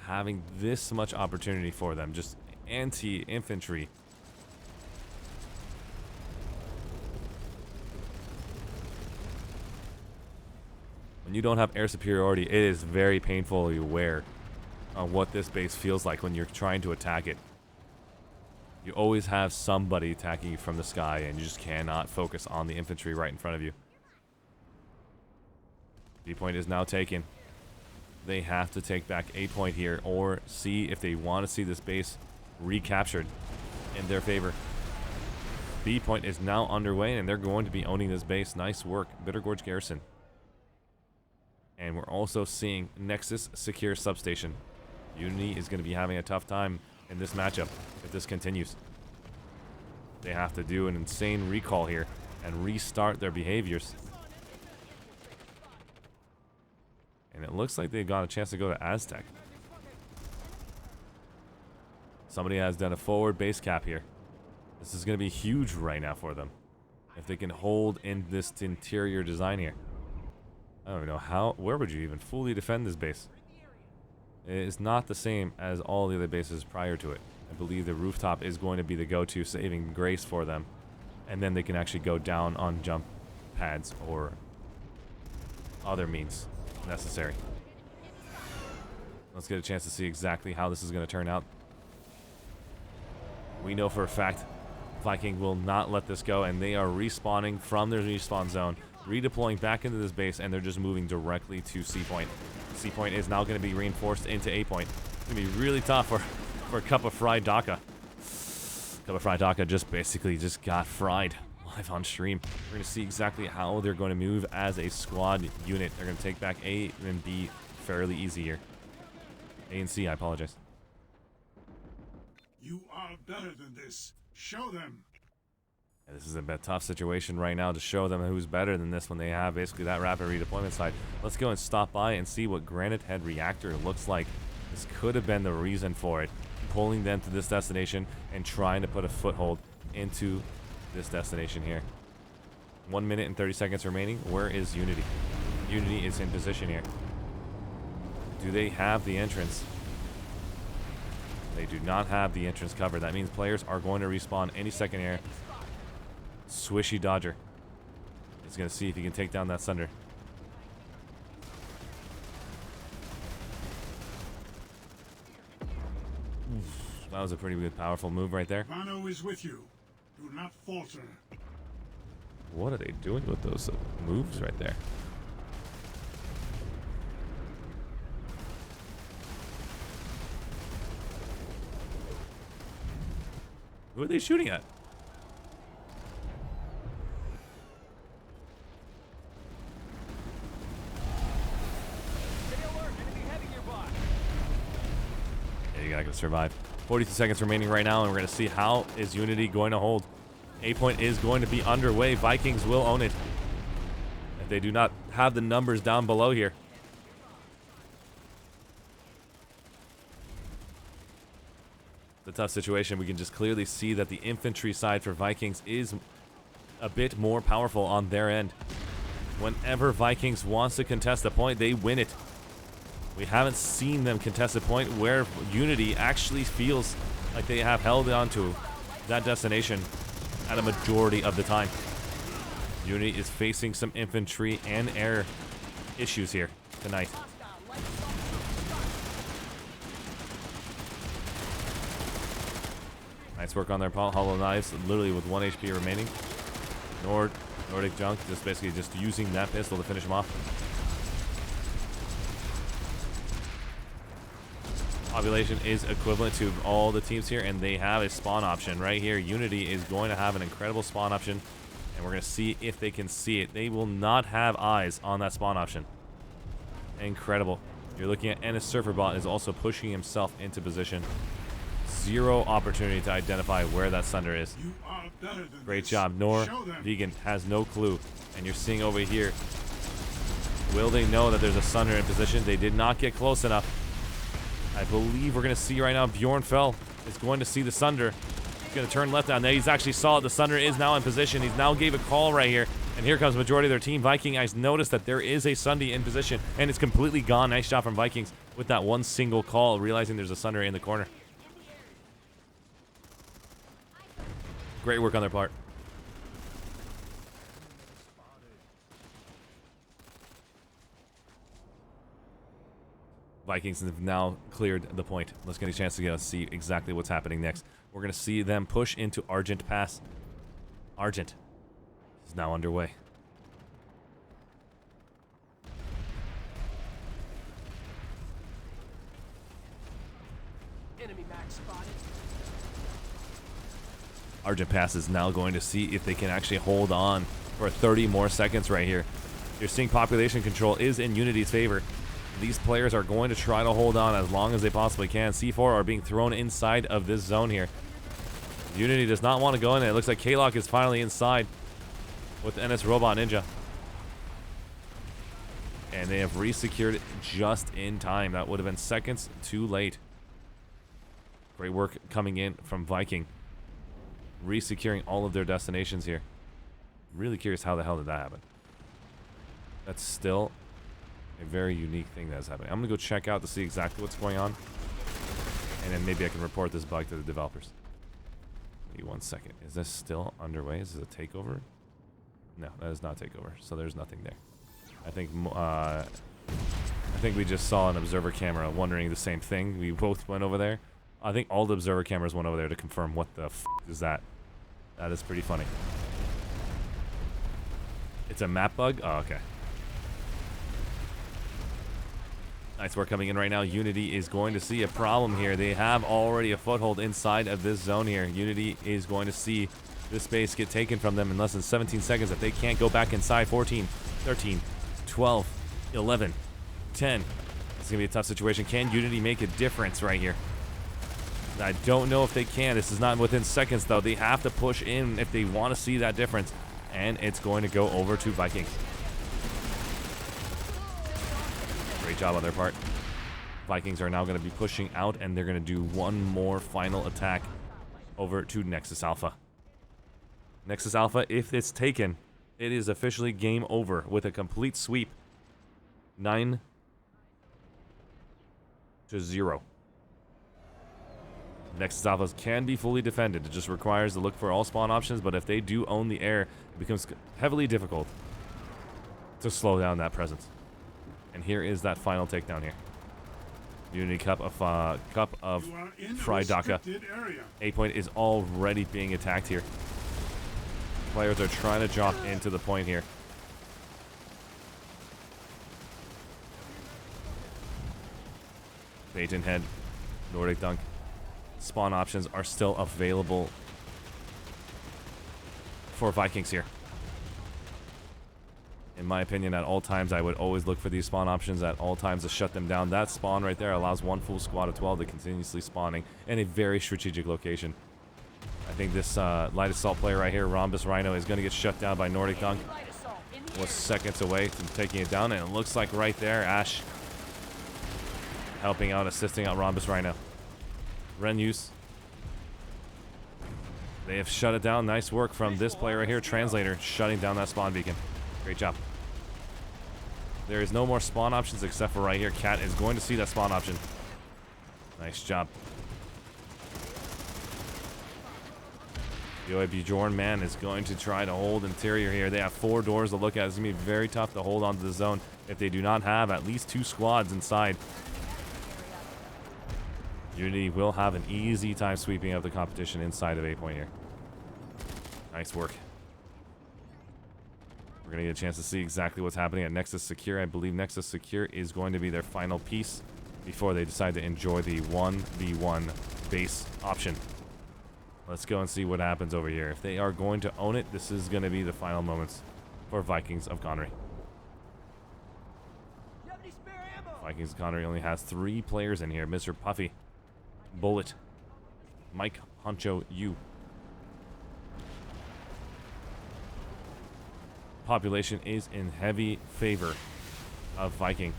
Having this much opportunity for them. Just anti-infantry. When you don't have air superiority, it is very painfully aware on what this base feels like when you're trying to attack it. You always have somebody attacking you from the sky, and you just cannot focus on the infantry right in front of you. B point is now taken. They have to take back A point here, or see if they want to see this base recaptured in their favor. B point is now underway, and they're going to be owning this base. Nice work, Bitter Gorge Garrison. And we're also seeing Nexus secure substation. Unity is going to be having a tough time in this matchup if this continues. They have to do an insane recall here and restart their behaviors. And it looks like they got a chance to go to Aztec. Somebody has done a forward base cap here. This is going to be huge right now for them if they can hold in this interior design here. I don't even know how, where would you even fully defend this base? It's not the same as all the other bases prior to it. I believe the rooftop is going to be the go-to saving grace for them. And then they can actually go down on jump pads or other means necessary. Let's get a chance to see exactly how this is going to turn out. We know for a fact Viking will not let this go, and they are respawning from their respawn zone, redeploying back into this base, and they're just moving directly to C point. C point is now going to be reinforced into A point. It's going to be really tough for Cup of Fried Daka. Cup of Fried Daka just basically just got fried live on stream. We're going to see exactly how they're going to move as a squad unit. They're going to take back A and B fairly easy here. A and C, I apologize. You are better than this. Show them. This is a tough situation right now to show them who's better than this when they have basically that rapid redeployment side. Let's go and stop by and see what Granite Head Reactor looks like. This could have been the reason for it, pulling them to this destination and trying to put a foothold into this destination here. 1 minute and 30 seconds remaining. Where is Unity? Unity is in position here. Do they have the entrance They do not have the entrance covered. That means players are going to respawn any second here. Swishy Dodger is going to see if he can take down that Sunder. That was a pretty good, powerful move right there. Vano is with you. Do not falter. What are they doing with those moves right there? Who are they shooting at? Stay alert. Enemy heavy nearby. Yeah, you gotta survive. 42 seconds remaining right now, and we're gonna see how is Unity going to hold. A point is going to be underway. Vikings will own it. If they do not have the numbers down below here. The tough situation, we can just clearly see that the infantry side for Vikings is a bit more powerful on their end. Whenever Vikings wants to contest a point, they win it. We haven't seen them contest a point where Unity actually feels like they have held on to that destination at a majority of the time. Unity is facing some infantry and air issues here tonight. Nice work on their hollow knives, literally with 1 HP remaining. Nordic Junk just basically just using that pistol to finish him off. Population is equivalent to all the teams here, and they have a spawn option right here. Unity is going to have an incredible spawn option, and we're going to see if they can see it. They will not have eyes on that spawn option. Incredible. You're looking at Ennis Surferbot is also pushing himself into position. Zero opportunity to identify where that Sunder is. You are better than Great this. job. Nor Show them. Vegan has no clue. And you're seeing over here, will they know that there's a Sunder in position? They did not get close enough. I believe we're going to see right now Bjorn Fell is going to see the Sunder. He's going to turn left down there. He's actually saw it. The Sunder is now in position. He's now gave a call right here. And here comes the majority of their team. Viking eyes notice that there is a Sunday in position. And it's completely gone. Nice shot from Vikings with that one single call, realizing there's a Sunder in the corner. Great work on their part. Vikings have now cleared the point. Let's get a chance to go see exactly what's happening next. We're going to see them push into Argent Pass. Argent is now underway. Enemy max spotted. Argent Pass is now going to see if they can actually hold on for 30 more seconds right here. You're seeing population control is in Unity's favor. These players are going to try to hold on as long as they possibly can. C4 are being thrown inside of this zone here. Unity does not want to go in there. It looks like K-Lock is finally inside with NS Robot Ninja. And they have re-secured it just in time. That would have been seconds too late. Great work coming in from Viking. Re-securing all of their destinations here. Really curious how the hell did that happen. That's still a very unique thing that's happening. I'm gonna go check out to see exactly what's going on, and then maybe I can report this bug to the developers. Give me 1 second. Is this still underway? Is this a takeover? No, that is not takeover. So there's nothing there. I think we just saw an observer camera wondering the same thing. We both went over there. I think all the observer cameras went over there to confirm what the f is that. That is pretty funny. It's a map bug? Oh, okay. Nice work coming in right now. Unity is going to see a problem here. They have already a foothold inside of this zone here. Unity is going to see this space get taken from them in less than 17 seconds if they can't go back inside. 14, 13, 12, 11, 10. It's going to be a tough situation. Can Unity make a difference right here? I don't know if they can. This is not within seconds, though. They have to push in if they want to see that difference. And it's going to go over to Vikings. Great job on their part. Vikings are now going to be pushing out, and they're going to do one more final attack over to Nexus Alpha. Nexus Alpha, if it's taken, it is officially game over with a complete sweep. 9-0. Nexus Alphas can be fully defended. It just requires to look for all spawn options, but if they do own the air, it becomes heavily difficult to slow down that presence. And here is that final takedown here. Unity cup of You are in a fried Daka. restricted area. A point is already being attacked here. Players are trying to drop into the point here. Bait and head, Nordic dunk. Spawn options are still available for Vikings here. In my opinion, at all times, I would always look for these spawn options at all times to shut them down. That spawn right there allows one full squad of 12 to continuously spawning in a very strategic location. I think this light assault player right here, Rhombus Rhino, is going to get shut down by Nordic Dunk. Was seconds away from taking it down, and it looks like right there, Ash helping out, assisting out Rhombus Rhino. Renuse. They have shut it down. Nice work from this player right here, Translator, shutting down that spawn beacon. Great job. There is no more spawn options except for right here. Cat is going to see that spawn option. Nice job. The Bjorn man is going to try to hold interior here. They have 4 doors to look at. It's going to be very tough to hold onto the zone if they do not have at least 2 squads inside. Unity will have an easy time sweeping up the competition inside of A point here. Nice work. We're going to get a chance to see exactly what's happening at Nexus Secure. I believe Nexus Secure is going to be their final piece before they decide to enjoy the 1v1 base option. Let's go and see what happens over here. If they are going to own it, this is going to be the final moments for Vikings of CONNERY. Vikings of CONNERY only has 3 players in here. Mr. Puffy, Bullet, Mike Honcho U. Population is in heavy favor of Vikings.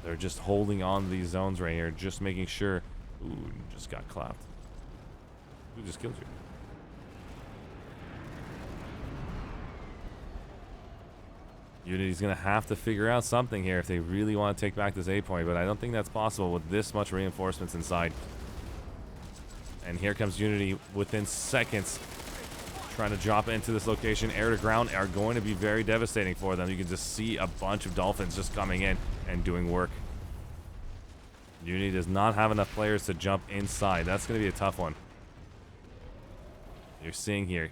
They're just holding on to these zones right here, just making sure. Ooh, just got clapped. Who just killed you? Unity's going to have to figure out something here if they really want to take back this A point, but I don't think that's possible with this much reinforcements inside. And here comes Unity within seconds, trying to drop into this location. Air to ground are going to be very devastating for them. You can just see a bunch of Dolphins just coming in and doing work. Unity does not have enough players to jump inside. That's going to be a tough one. You're seeing here,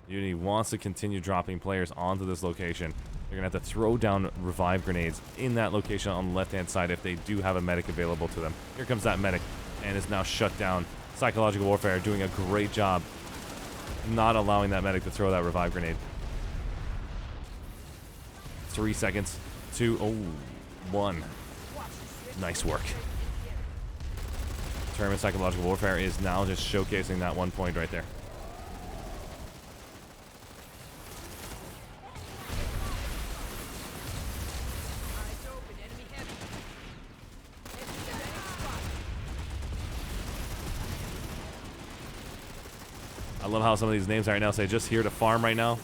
Unity wants to continue dropping players onto this location. They're going to have to throw down revive grenades in that location on the left-hand side if they do have a medic available to them. Here comes that medic, and is now shut down. Psychological Warfare doing a great job not allowing that medic to throw that revive grenade. 3 seconds. 2. Oh, 1. Nice work. Tournament Psychological Warfare is now just showcasing that 1 point right there. I love how some of these names right now say just here to farm right now.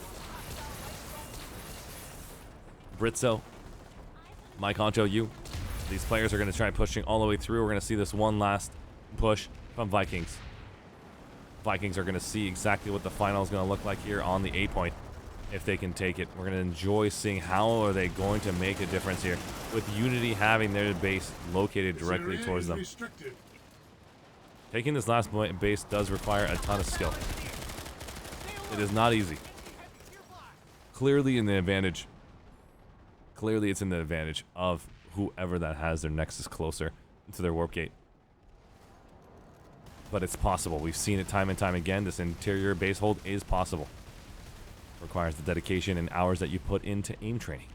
Britzo, Mike Honcho, you. These players are going to try pushing all the way through. We're going to see this one last push from Vikings. Vikings are going to see exactly what the final is going to look like here on the A point. If they can take it, we're going to enjoy seeing how are they going to make a difference here with Unity having their base located directly towards them. Taking this last base does require a ton of skill. It is not easy. Clearly in the advantage. Clearly it's in the advantage of whoever that has their nexus closer to their warp gate. But it's possible. We've seen it time and time again. This interior base hold is possible. Requires the dedication and hours that you put into aim training.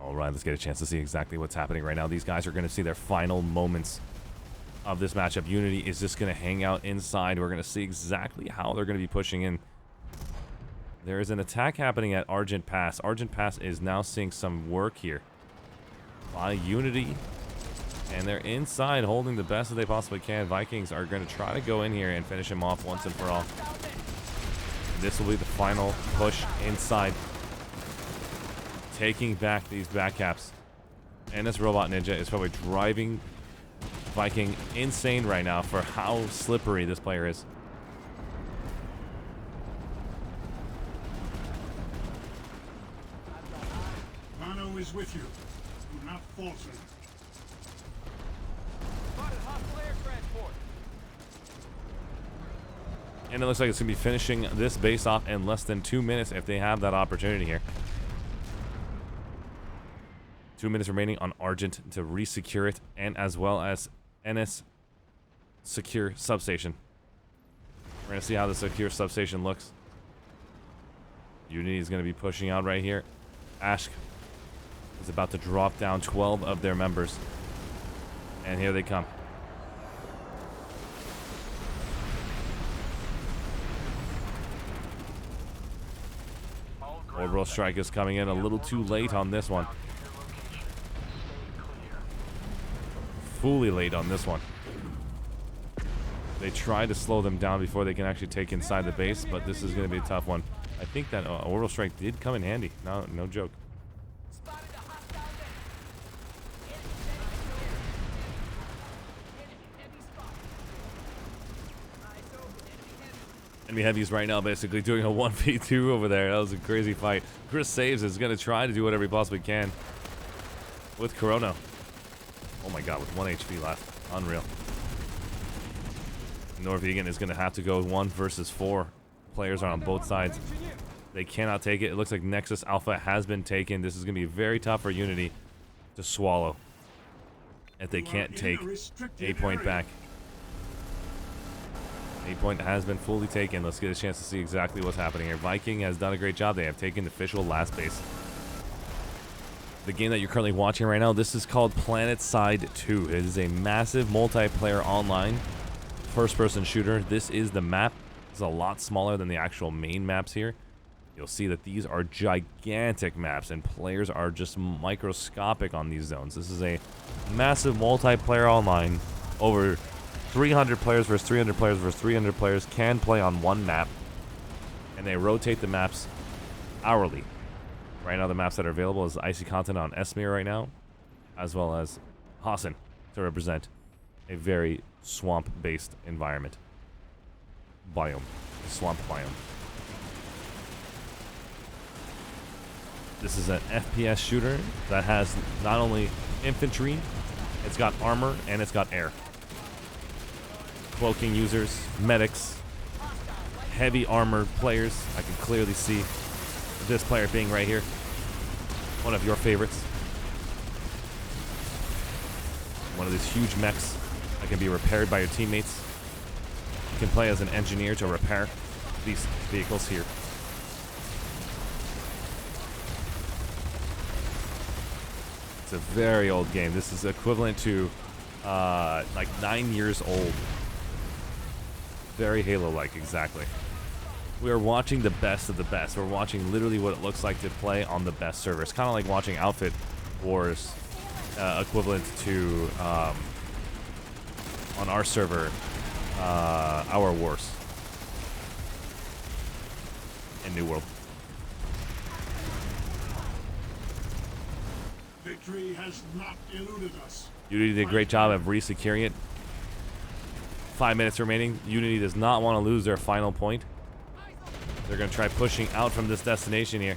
All right, let's get a chance to see exactly what's happening right now. These guys are going to see their final moments of this matchup. Unity is just going to hang out inside. We're going to see exactly how they're going to be pushing in. There is an attack happening at Argent Pass. Argent Pass is now seeing some work here by Unity. And they're inside holding the best that they possibly can. Vikings are going to try to go in here and finish him off once and for all. this will be the final push inside. Taking back these back caps. And this robot ninja is probably driving Viking insane right now for how slippery this player is. Vano is with you. Do not falter. Spotted hostile air transport. And it looks like it's going to be finishing this base off in less than 2 minutes if they have that opportunity here. 2 minutes remaining on Argent to re-secure it, and as well as NS secure substation. We're going to see how the secure substation looks. Unity is going to be pushing out right here. Ash is about to drop down 12 of their members. And here they come. Orbital strike is coming in a little too late on this one. Fully late on this one. They tried to slow them down before they can actually take inside the base, but this is going to be a tough one. I think that orbital strike did come in handy. No joke. Spotted a hostile Enemy heavies right now basically doing a 1v2 over there. That was a crazy fight. Chris Saves is going to try to do whatever he possibly can with Corona. Oh my god, with 1 HP left. Unreal. Norwegian is going to have to go 1 versus 4. Players are on both sides. They cannot take it. It looks like Nexus Alpha has been taken. This is going to be very tough for Unity to swallow if they can't take A point back. A point has been fully taken. Let's get a chance to see exactly what's happening here. Viking has done a great job. They have taken the official last base. The game that you're currently watching right now, this is called Planetside 2. It is a massive multiplayer online first-person shooter. This is the map. It's a lot smaller than the actual main maps here. You'll see that these are gigantic maps, and players are just microscopic on these zones. This is a massive multiplayer online. Over 300 players versus 300 players versus 300 players can play on one map, and they rotate the maps hourly. Right now, the maps that are available is Icy Continent on Esmir right now, as well as Hassan to represent a very swamp-based environment. Biome. Swamp biome. This is an FPS shooter that has not only infantry, it's got armor, and it's got air. Cloaking users, medics, heavy armored players. I can clearly see this player being right here. One of your favorites. One of these huge mechs that can be repaired by your teammates. You can play as an engineer to repair these vehicles here. It's a very old game. This is equivalent to like 9 years old. Very Halo-like, exactly. We are watching the best of the best. We're watching literally what it looks like to play on the best server. It's kind of like watching Outfit Wars, equivalent to on our server, Our Wars in New World. Victory has not eluded us. Unity did a great job of re-securing it. 5 minutes remaining. Unity does not want to lose their final point. They're going to try pushing out from this destination here.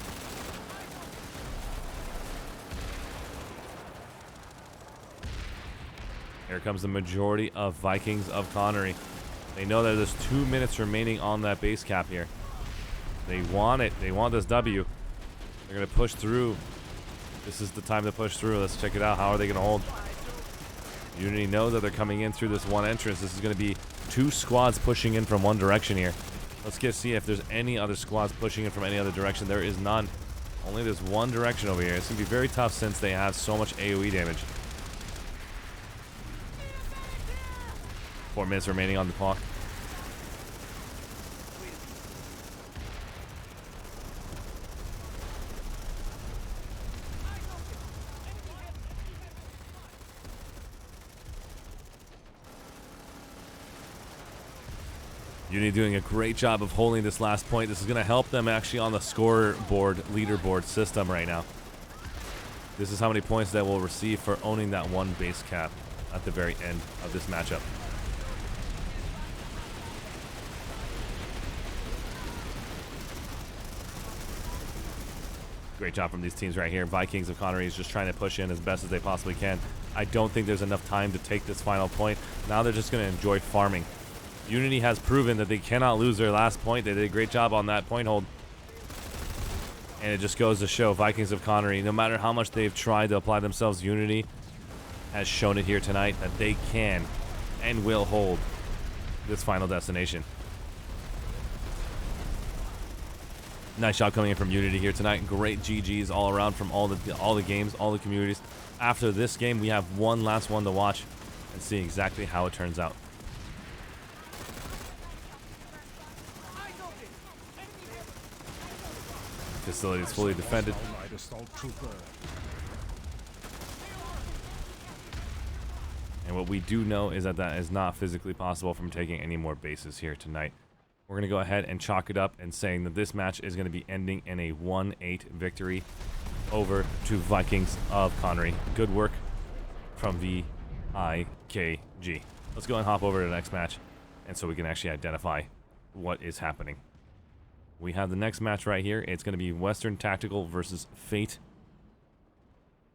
Here comes the majority of Vikings of Connery. They know that there's 2 minutes remaining on that base cap here. They want it. They want this W. They're going to push through. This is the time to push through. Let's check it out. How are they going to hold? Unity knows that they're coming in through this one entrance. This is going to be 2 squads pushing in from one direction here. Let's see if there's any other squads pushing in from any other direction. There is none. Only there's one direction over here. It's going to be very tough since they have so much AoE damage. 4 minutes remaining on the clock. Unity doing a great job of holding this last point. This is going to help them actually on the scoreboard, leaderboard system right now. This is how many points they will receive for owning that one base cap at the very end of this matchup. Great job from these teams right here. Vikings of CONNERY is just trying to push in as best as they possibly can. I don't think there's enough time to take this final point. Now they're just going to enjoy farming. Unity has proven that they cannot lose their last point. They did a great job on that point hold. And it just goes to show Vikings of CONNERY, no matter how much they've tried to apply themselves, Unity has shown it here tonight that they can and will hold this final destination. Nice job coming in from Unity here tonight. Great GGs all around from all the games, all the communities. After this game, we have one last one to watch and see exactly how it turns out. Facility is fully defended. And what we do know is that that is not physically possible from taking any more bases here tonight. We're going to go ahead and chalk it up and saying that this match is going to be ending in a 1-8 victory over to Vikings of CONNERY. Good work from VIKG. Let's go and hop over to the next match and so we can actually identify what is happening. We have the next match right here. It's going to be Western Tactical versus Fate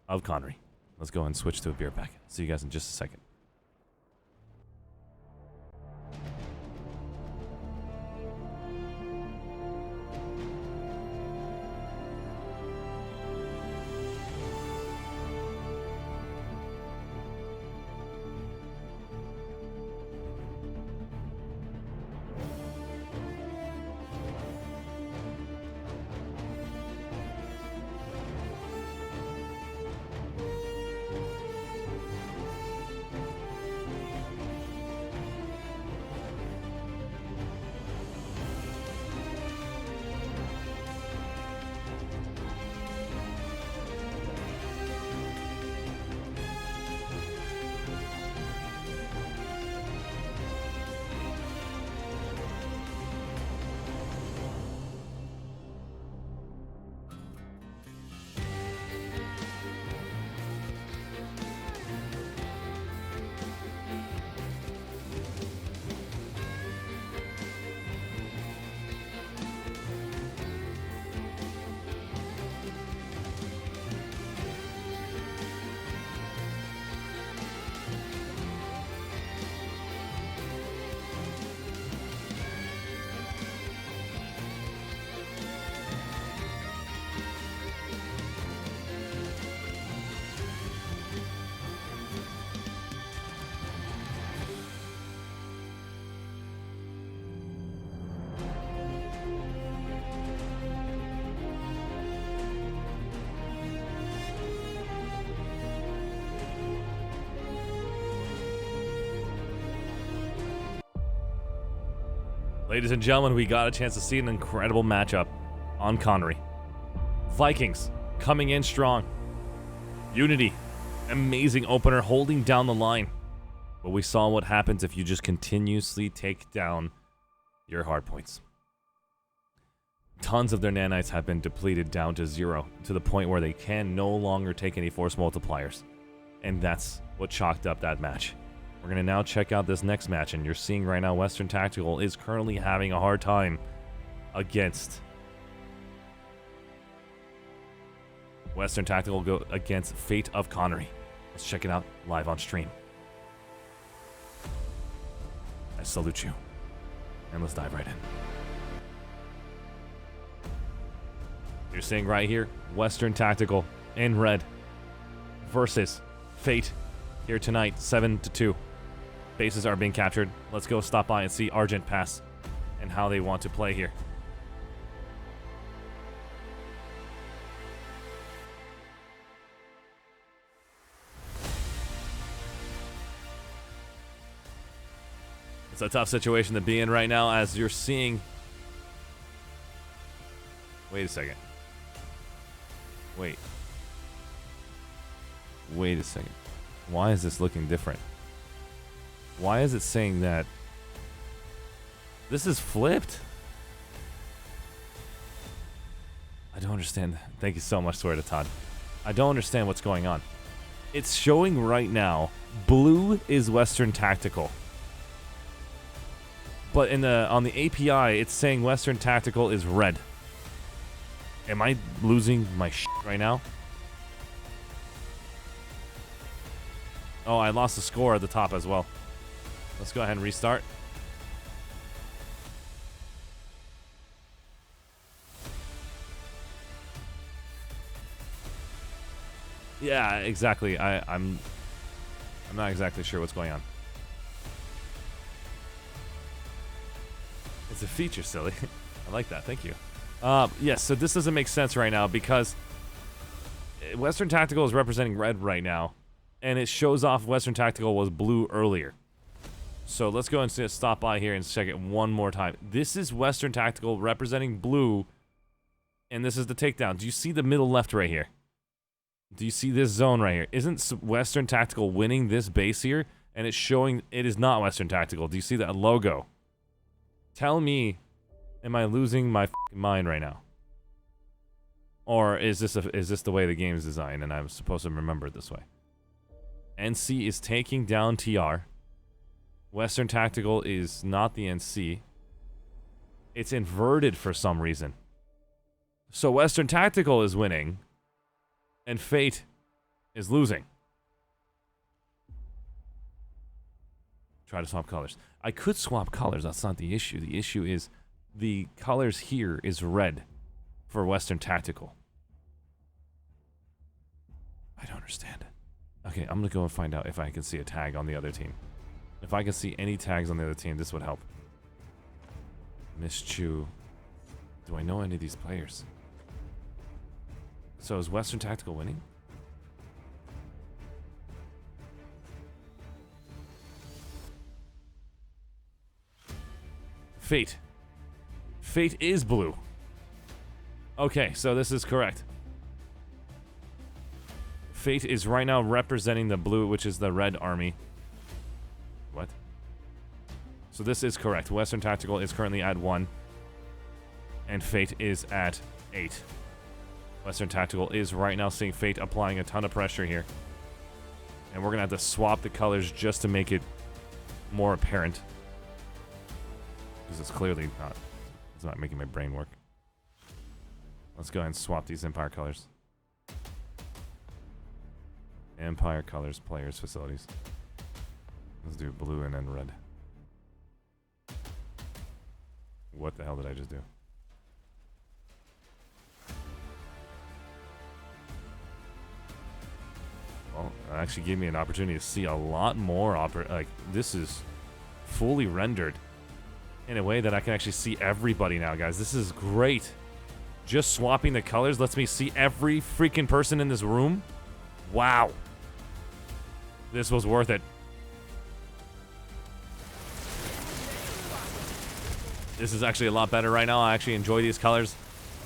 of CONNERY. Let's go and switch to a beer pack. See you guys in just a second. Ladies and gentlemen, we got a chance to see an incredible matchup on CONNERY. Vikings coming in strong. Unity, amazing opener, holding down the line. But we saw what happens if you just continuously take down your hardpoints. Tons of their nanites have been depleted down to 0, to the point where they can no longer take any force multipliers. And that's what chalked up that match. We're going to now check out this next match, and you're seeing right now Western Tactical is currently having a hard time against Western Tactical go against Fate of CONNERY. Let's check it out live on stream. I salute you. And let's dive right in. You're seeing right here Western Tactical in red versus Fate here tonight, 7-2. Bases are being captured. Let's go stop by and see Argent pass and how they want to play here. It's a tough situation to be in right now, as you're seeing. Wait a second. Wait a second. Why is this looking different? Why is it saying that This is flipped. I don't understand. Thank you so much, Swear to Todd. I don't understand what's going on. It's showing right now, blue is Western Tactical. But on the API, it's saying Western Tactical is red. Am I losing my shit right now? Oh, I lost the score at the top as well. Let's go ahead and restart. Yeah, exactly. I'm not exactly sure what's going on. It's a feature, silly. I like that. Thank you. Yes, so this doesn't make sense right now because Western Tactical is representing red right now, and it shows off Western Tactical was blue earlier. So let's go and stop by here and check it one more time. This is Western Tactical representing blue, and this is the takedown. Do you see the middle left right here? Do you see this zone right here? Isn't Western Tactical winning this base here? And it's showing it is not Western Tactical. Do you see that logo? Tell me, am I losing my mind right now? Or is this the way the game is designed and I'm supposed to remember it this way? NC is taking down TR. Western Tactical is not the NC. It's inverted for some reason. So Western Tactical is winning, and Fate is losing. Try to swap colors. I could swap colors. That's not the issue. The issue is the colors here is red for Western Tactical. I don't understand. Okay, I'm going to go and find out if I can see a tag on the other team. If I can see any tags on the other team, this would help. Miss Chu. Do I know any of these players? So is Western Tactical winning? Fate. Fate is blue. Okay, so this is correct. Fate is right now representing the blue, which is the red army. What? So this is correct. Western Tactical is currently at 1. And Fate is at 8. Western Tactical is right now seeing Fate applying a ton of pressure here. And we're going to have to swap the colors just to make it more apparent. Because it's clearly not. It's not making my brain work. Let's go ahead and swap these Empire colors. Empire colors, players, facilities. Let's do blue and then red. What the hell did I just do? Well, it actually gave me an opportunity to see a lot more. Like, this is fully rendered in a way that I can actually see everybody now, guys. This is great. Just swapping the colors lets me see every freaking person in this room. Wow. This was worth it. This is actually a lot better right now. I actually enjoy these colors.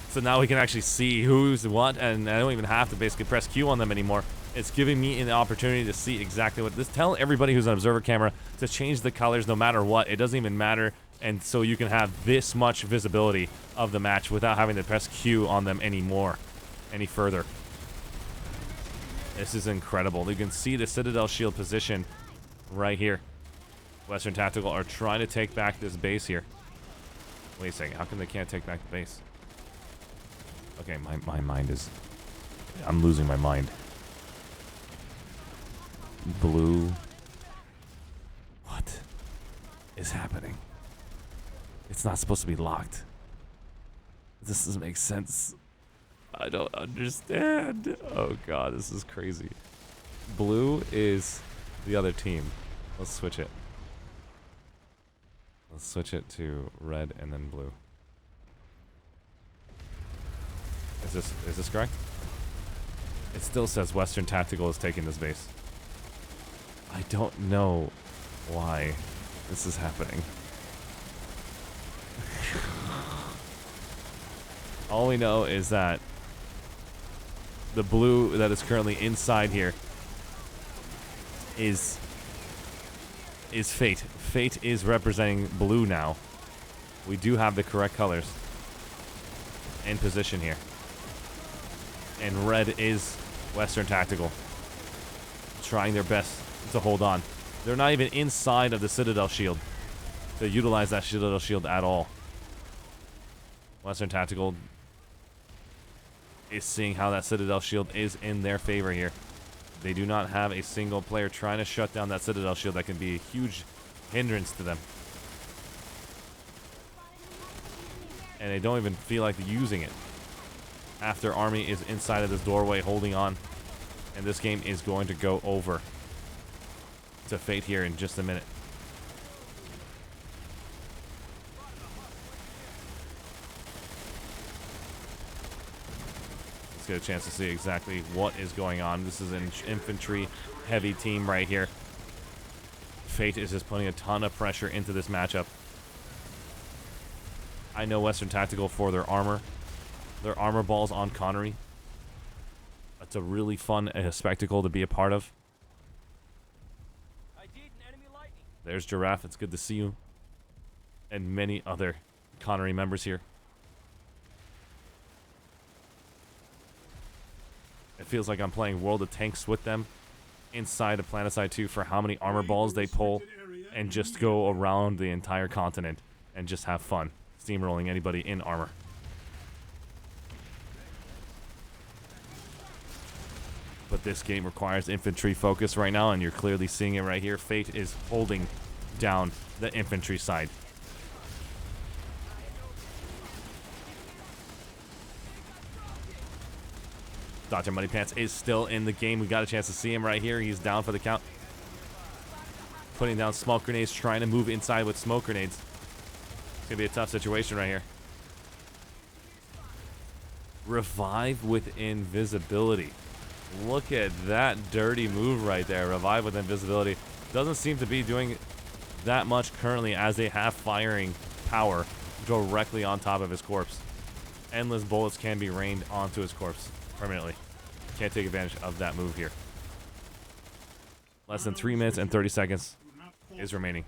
So now we can actually see who's what, and I don't even have to basically press Q on them anymore. It's giving me an opportunity to see exactly what this. Tell everybody who's an observer camera to change the colors no matter what. It doesn't even matter. And so you can have this much visibility of the match without having to press Q on them anymore, any further. This is incredible. You can see the Citadel shield position right here. Western Tactical are trying to take back this base here. Wait a second. How come they can't take back the base? Okay, my mind is... I'm losing my mind. Blue. What is happening? It's not supposed to be locked. This doesn't make sense. I don't understand. Oh god, this is crazy. Blue is the other team. Let's switch it. Let's switch it to red and then blue. Is this correct? It still says Western Tactical is taking this base. I don't know why this is happening. All we know is that the blue that is currently inside here is Fate. Fate is representing blue now. We do have the correct colors in position here. And red is Western Tactical, trying their best to hold on. They're not even inside of the Citadel shield to utilize that Citadel shield at all. Western Tactical is seeing how that Citadel shield is in their favor here. They do not have a single player trying to shut down that Citadel shield that can be a huge hindrance to them. And they don't even feel like using it after Army is inside of this doorway holding on. And this game is going to go over to Fate here in just a minute. Let's get a chance to see exactly what is going on. This is an infantry heavy team right here. Fate is just putting a ton of pressure into this matchup. I know Western Tactical for their armor balls on Connery. That's a really fun spectacle to be a part of. There's Giraffe. It's good to see you. And many other Connery members here. It feels like I'm playing World of Tanks with them inside of Planetside 2 for how many armor balls they pull and just go around the entire continent and just have fun steamrolling anybody in armor. But this game requires infantry focus right now, and you're clearly seeing it right here. Fate is holding down the infantry side. Dr. Moneypants is still in the game. We got a chance to see him right here. He's down for the count. Putting down smoke grenades, trying to move inside with smoke grenades. It's going to be a tough situation right here. Revive with invisibility. Look at that dirty move right there. Revive with invisibility. Doesn't seem to be doing that much currently as they have firing power directly on top of his corpse. Endless bullets can be rained onto his corpse permanently. Can't take advantage of that move here. Less than 3 minutes and 30 seconds is remaining.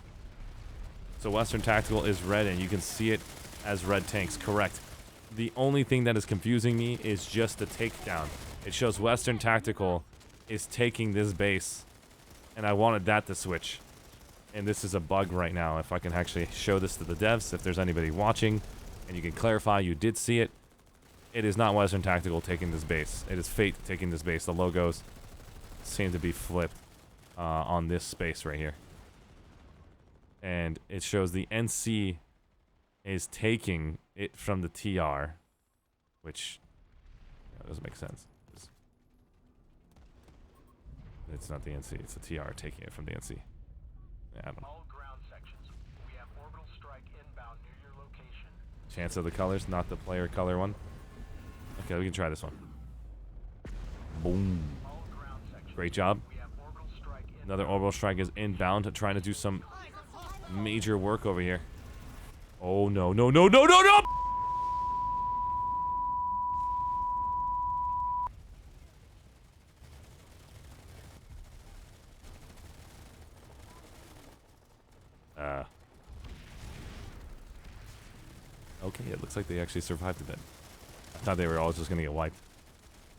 So Western Tactical is red, and you can see it as red tanks. Correct. The only thing that is confusing me is just the takedown. It shows Western Tactical is taking this base, and I wanted that to switch. And this is a bug right now. If I can actually show this to the devs, if there's anybody watching, and you can clarify you did see it, it is not Western Tactical taking this base. It is Fate taking this base. The logos seem to be flipped on this space right here. And it shows the NC is taking it from the TR, which doesn't make sense. It's not the NC, it's the TR taking it from the NC. Yeah, I don't know. All ground sections. We have orbital strike inbound near your location. Chance of the colors, not the player color one. Okay, we can try this one. Boom. Great job. Another orbital strike is inbound, trying to do some major work over here. Oh no, no, no, no, no, no! Okay, it looks like they actually survived a bit. I thought they were all just gonna get wiped.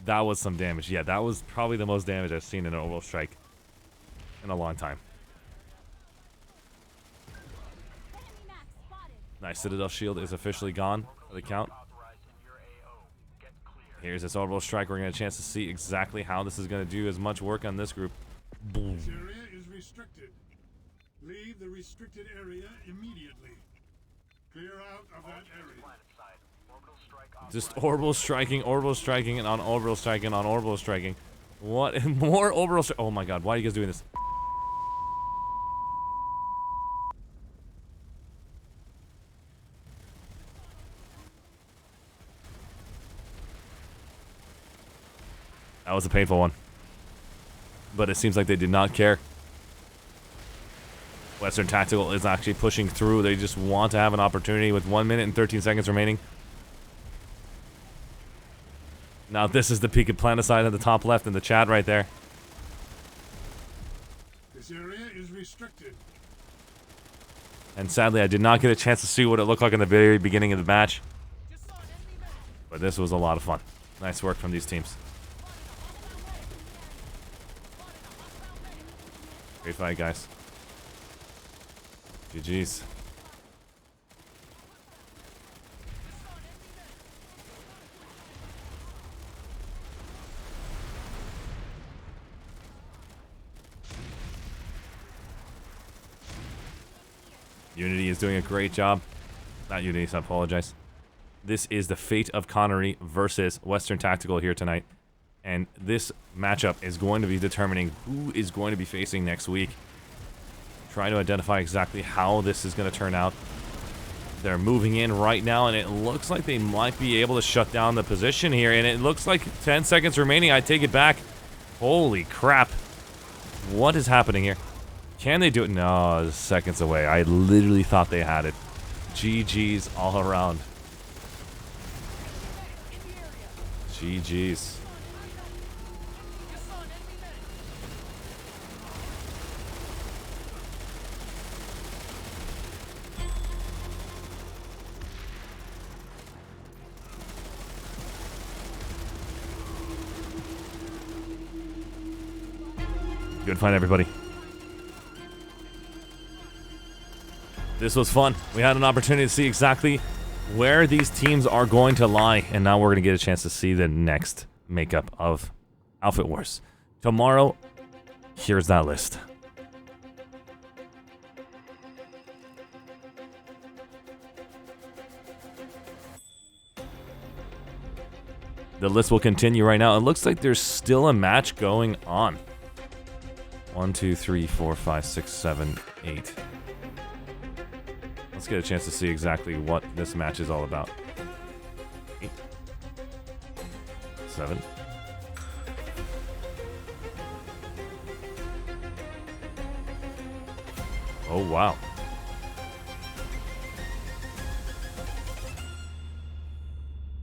That was some damage. Yeah, that was probably the most damage I've seen in an orbital strike in a long time. Nice. Citadel shield is officially gone for the count. Here's this orbital strike. We're going to get a chance to see exactly how this is going to do as much work on this group. Boom. This area is restricted. Leave the restricted area immediately. Clear out of that area. Just orbital striking, and on orbital striking, on orbital striking. What? More orbital strike. Oh my god, why are you guys doing this? That was a painful one. But it seems like they did not care. Western Tactical is actually pushing through. They just want to have an opportunity with 1 minute and 13 seconds remaining. Now this is the peak of Planetside at the top left in the chat right there. This area is restricted. And sadly, I did not get a chance to see what it looked like in the very beginning of the match. But this was a lot of fun. Nice work from these teams. Great fight, guys. GG's. Unity is doing a great job. Not Unity, so I apologize. This is the fate of Connery versus Western Tactical here tonight. And this matchup is going to be determining who is going to be facing next week. Trying to identify exactly how this is going to turn out. They're moving in right now, and it looks like they might be able to shut down the position here. And it looks like 10 seconds remaining. I take it back. Holy crap. What is happening here? Can they do it? No, seconds away. I literally thought they had it. GG's all around. GG's. Good fight, everybody. This was fun. We had an opportunity to see exactly where these teams are going to lie, and now we're going to get a chance to see the next makeup of Outfit Wars. Tomorrow, here's that list. The list will continue right now. It looks like there's still a match going on. 1, 2, 3, 4, 5, 6, 7, 8. Let's get a chance to see exactly what this match is all about. 8. 7. Oh, wow.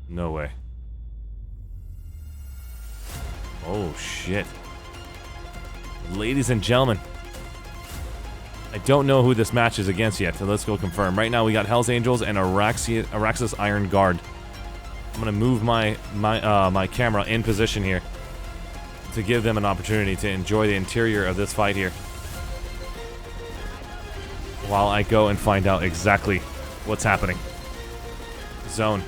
No way. Oh, shit. Ladies and gentlemen, I don't know who this match is against yet, so let's go confirm. Right now we got Hell's Angels and Araxis Iron Guard. I'm gonna move my camera in position here to give them an opportunity to enjoy the interior of this fight here, while I go and find out exactly what's happening. Zone.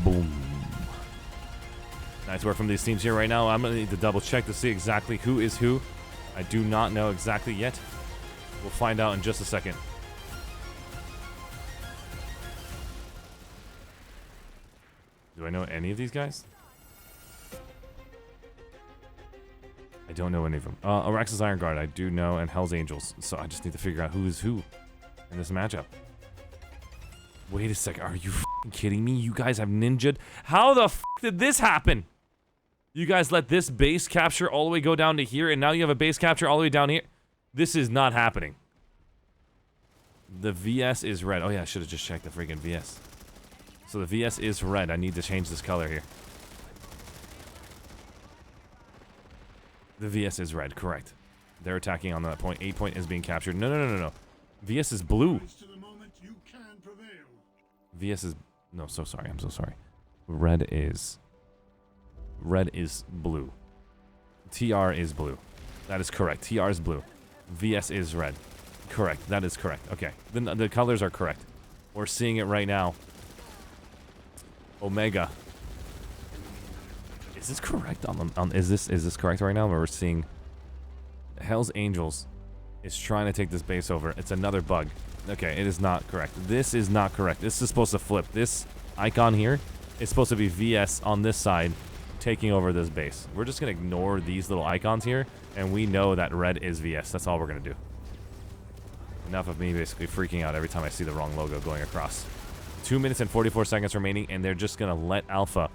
Boom. Nice work from these teams here right now. I'm going to need to double check to see exactly who is who. I do not know exactly yet. We'll find out in just a second. Do I know any of these guys? I don't know any of them. Araxis Iron Guard I do know, and Hell's Angels. So I just need to figure out who is who in this matchup. Wait a second, are you f***ing kidding me? You guys have ninja'd? How the f*** did this happen? You guys let this base capture all the way go down to here, and now you have a base capture all the way down here? This is not happening. The VS is red. Oh yeah, I should have just checked the freaking VS. So the VS is red. I need to change this color here. The VS is red, correct. They're attacking on that point. 8 point is being captured. No. VS is blue. VS is... No, so sorry. I'm so sorry. Red is blue. TR is blue. That is correct. TR is blue. VS is red. Correct. That is correct. Okay. The colors are correct. We're seeing it right now. Omega. Is this correct? Is this correct right now? We're seeing Hell's Angels is trying to take this base over. It's another bug. Okay, it is not correct. This is not correct. This is supposed to flip. This icon here is supposed to be VS on this side taking over this base. We're just going to ignore these little icons here, and we know that red is VS. That's all we're going to do. Enough of me basically freaking out every time I see the wrong logo going across. 2 minutes and 44 seconds remaining, and they're just going to let Alpha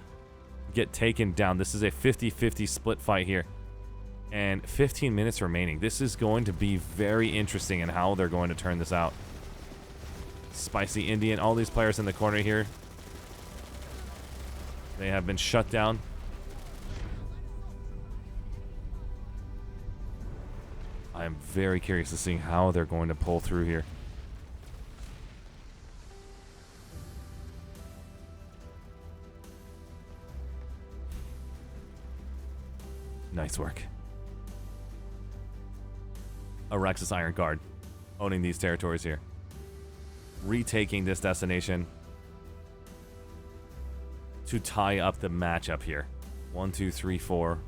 get taken down. This is a 50-50 split fight here. And 15 minutes remaining. This is going to be very interesting in how they're going to turn this out. Spicy Indian, all these players in the corner here. They have been shut down. I am very curious to see how they're going to pull through here. Nice work. Arexis Iron Guard owning these territories here. Retaking this destination to tie up the matchup here. 1, 2, 3, 4.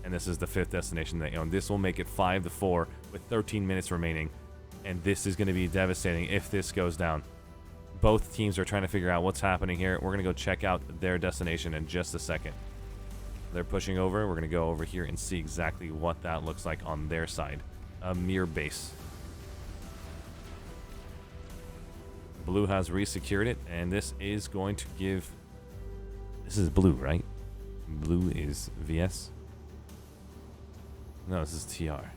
And this is the 5th destination they own. This will make it 5-4 with 13 minutes remaining. And this is going to be devastating if this goes down. Both teams are trying to figure out what's happening here. We're going to go check out their destination in just a second. They're pushing over. We're going to go over here and see exactly what that looks like on their side. A Mir base. Blue has resecured it, and this is going to give... This is blue, right? Blue is VS. No, this is TR.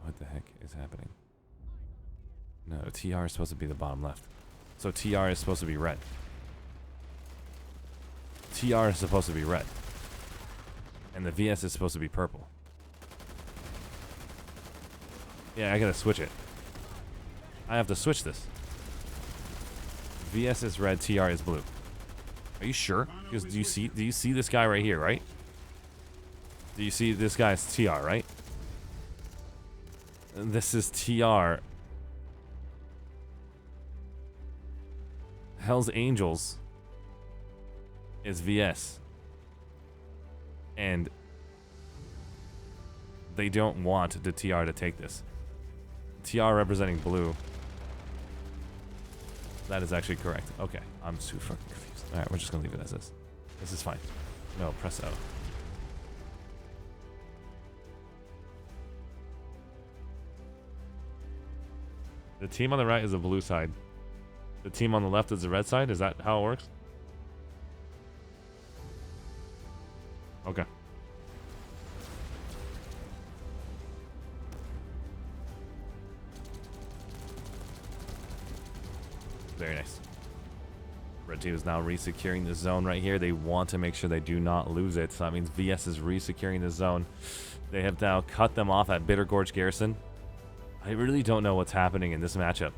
What the heck is happening? No, TR is supposed to be the bottom left. So TR is supposed to be red. TR is supposed to be red. And the VS is supposed to be purple. Yeah, I gotta switch it. I have to switch this. VS is red, TR is blue. Are you sure? Because do you see this guy right here, right? Do you see this guy's TR, right? And this is TR. Hell's Angels is VS. And they don't want the TR to take this. TR representing blue. That is actually correct. Okay, I'm super fucking confused. Alright, we're just gonna leave it as this. This is fine. No, press O. The team on the right is the blue side. The team on the left is the red side? Is that how it works? Okay. Very nice. Red team is now resecuring the zone right here. They want to make sure they do not lose it. So that means VS is resecuring the zone. They have now cut them off at Bitter Gorge Garrison. I really don't know what's happening in this matchup.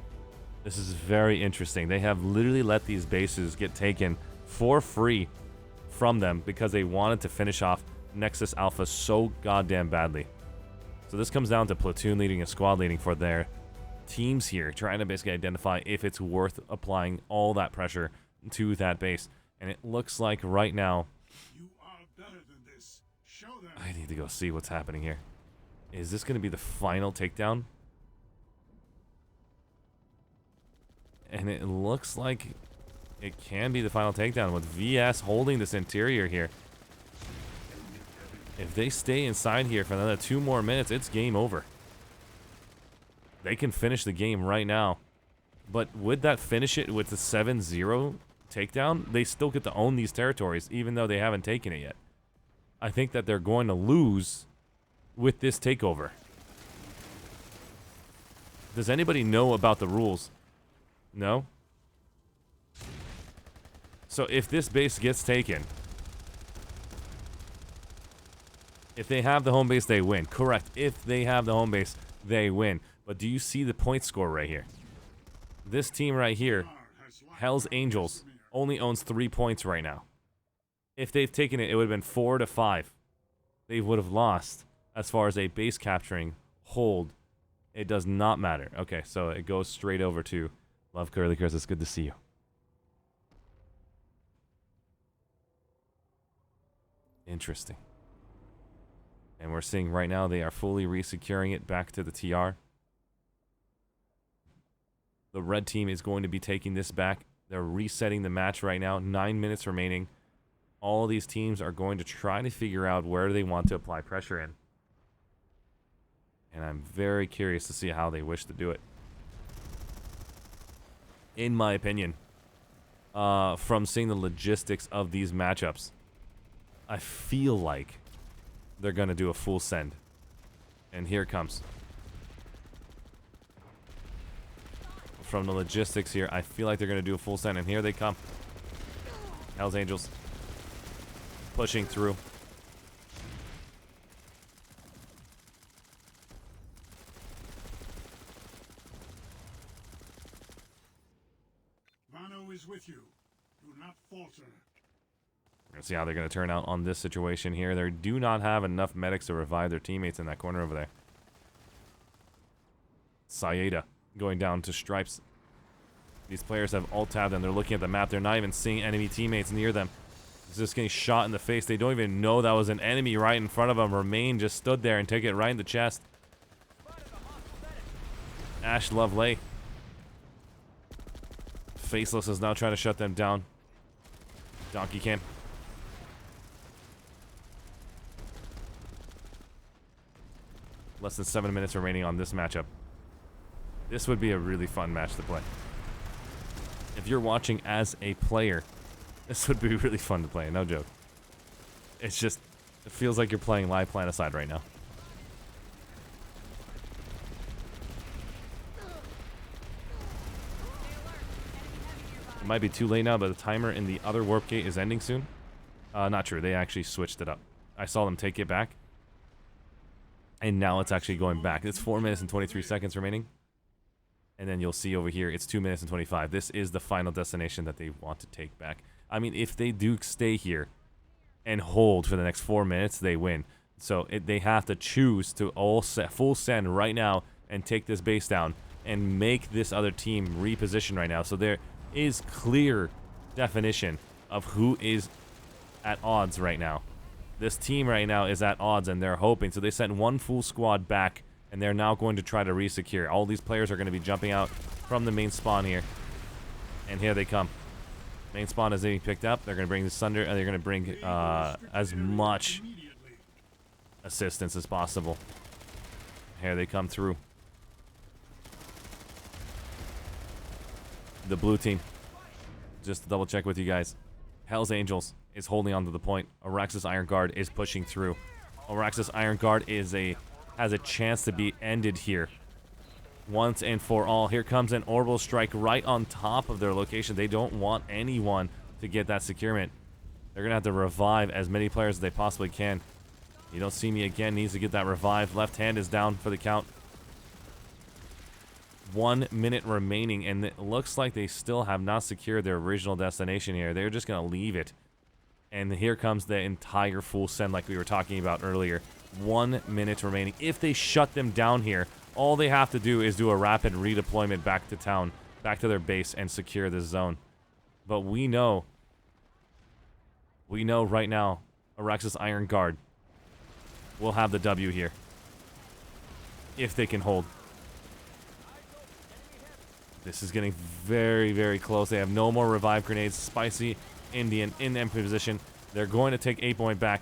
This is very interesting. They have literally let these bases get taken for free from them because they wanted to finish off Nexus Alpha so goddamn badly. So this comes down to platoon leading and squad leading for their teams here, trying to basically identify if it's worth applying all that pressure to that base. And it looks like right now... You are better than this. Show them. I need to go see what's happening here. Is this going to be the final takedown? And it looks like it can be the final takedown with VS holding this interior here. If they stay inside here for another 2 more minutes, it's game over. They can finish the game right now. But would that finish it with the 7-0 takedown? They still get to own these territories, even though they haven't taken it yet. I think that they're going to lose with this takeover. Does anybody know about the rules? No? So if this base gets taken, if they have the home base, they win. Correct. If they have the home base, they win. But do you see the point score right here? This team right here, Hell's Angels, only owns 3 points right now. If they've taken it, it would have been 4-5. They would have lost as far as a base capturing hold. It does not matter. Okay, so it goes straight over to Love Curly Chris. It's good to see you. Interesting. And we're seeing right now they are fully resecuring it back to the TR. The red team is going to be taking this back. They're resetting the match right now. 9 minutes remaining. All these teams are going to try to figure out where they want to apply pressure in. And I'm very curious to see how they wish to do it. In my opinion, from seeing the logistics of these matchups, I feel like they're going to do a full send. And here it comes. From the logistics here, I feel like they're going to do a full send, and here they come. Hell's Angels. Pushing through. Vano is with you. Do not falter. Let's see how they're going to turn out on this situation here. They do not have enough medics to revive their teammates in that corner over there. Sayeda going down to Stripes. These players have alt-tabbed and they're looking at the map. They're not even seeing enemy teammates near them. He's just getting shot in the face. They don't even know that was an enemy right in front of them. Remain just stood there and took it right in the chest. Ash Lovelay. Faceless is now trying to shut them down. Donkey can. Less than 7 minutes remaining on this matchup. This would be a really fun match to play. If you're watching as a player, this would be really fun to play, no joke. It's just, it feels like you're playing live Planetside right now. It might be too late now, but the timer in the other warp gate is ending soon. Not true, they actually switched it up. I saw them take it back. And now it's actually going back. It's 4 minutes and 23 seconds remaining. And then you'll see over here, it's 2 minutes and 25. This is the final destination that they want to take back. I mean, if they do stay here and hold for the next 4 minutes, they win. So they have to choose to full send right now and take this base down and make this other team reposition right now. So there is clear definition of who is at odds right now. This team right now is at odds and they're hoping. So they sent one full squad back and they're now going to try to resecure. All these players are going to be jumping out from the main spawn here. And here they come. Main spawn is being picked up. They're going to bring the Sunder and they're going to bring as much assistance as possible. Here they come through. The blue team. Just to double check with you guys. Hell's Angels is holding on to the point. Araxis Iron Guard is pushing through. Araxis Iron Guard has a chance to be ended here. Once and for all. Here comes an orbital strike right on top of their location. They don't want anyone to get that securement. They're going to have to revive as many players as they possibly can. You don't see me again. Needs to get that revived. Left hand is down for the count. 1 minute remaining, and it looks like they still have not secured their original destination here. They're just going to leave it. And here comes the entire full send like we were talking about earlier. 1 minute remaining. If they shut them down here, all they have to do is do a rapid redeployment back to town, back to their base, and secure this zone. But we know right now, Araxis Iron Guard will have the W here. If they can hold. This is getting very, very close. They have no more revive grenades. Spicy Indian in M position. They're going to take 8 point back.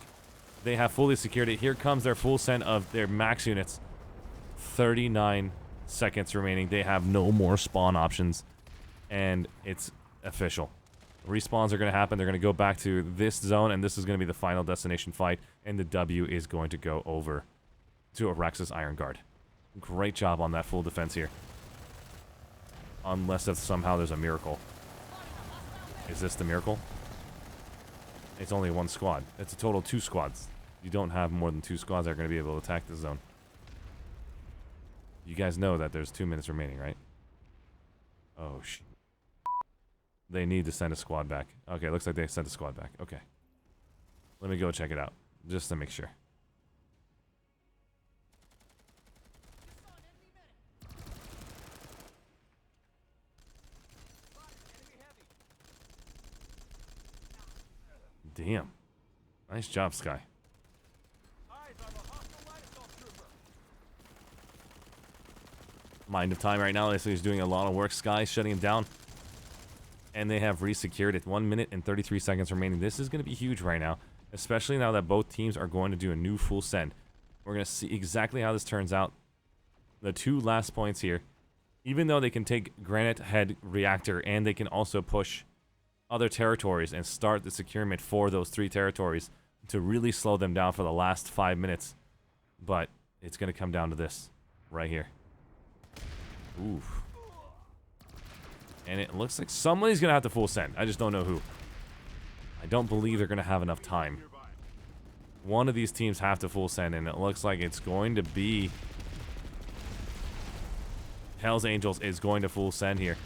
They have fully secured it. Here comes their full send of their max units. 39 seconds remaining. They have no more spawn options. And it's official. Respawns are going to happen. They're going to go back to this zone, and this is going to be the final destination fight. And the W is going to go over to Araxis Iron Guard. Great job on that full defense here. Unless if somehow there's a miracle. Is this the miracle? It's only one squad. It's a total of 2 squads. You don't have more than 2 squads that are going to be able to attack this zone. You guys know that there's 2 minutes remaining, right? Oh, shit. They need to send a squad back. Okay, looks like they sent a squad back. Okay. Let me go check it out, just to make sure. Damn. Nice job, Sky. Mind of time right now. He's doing a lot of work. Sky shutting him down. And they have resecured it. 1 minute and 33 seconds remaining. This is going to be huge right now. Especially now that both teams are going to do a new full send. We're going to see exactly how this turns out. The 2 last points here. Even though they can take Granite Head Reactor and they can also push other territories and start the securement for those 3 territories. to really slow them down for the last 5 minutes. But it's going to come down to this right here. Oof. And it looks like somebody's going to have to full send. I just don't know who. I don't believe they're going to have enough time. One of these teams have to full send, and it looks like it's going to be... Hell's Angels is going to full send here.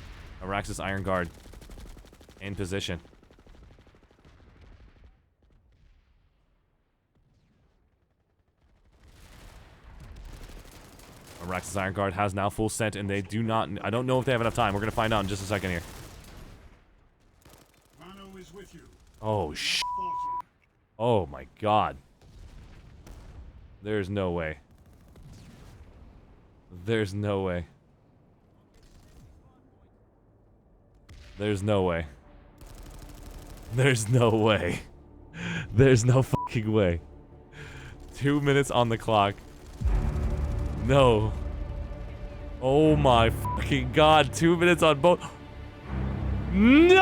Araxis Iron Guard in position. Araxis Iron Guard has now full sent, and they do not... I don't know if they have enough time. We're going to find out in just a second here. Mano is with you. Oh, oh my god. There's no way. There's no way. There's no way. There's no way. There's no fucking way. 2 minutes on the clock. No. Oh my fucking god. 2 minutes on both. No!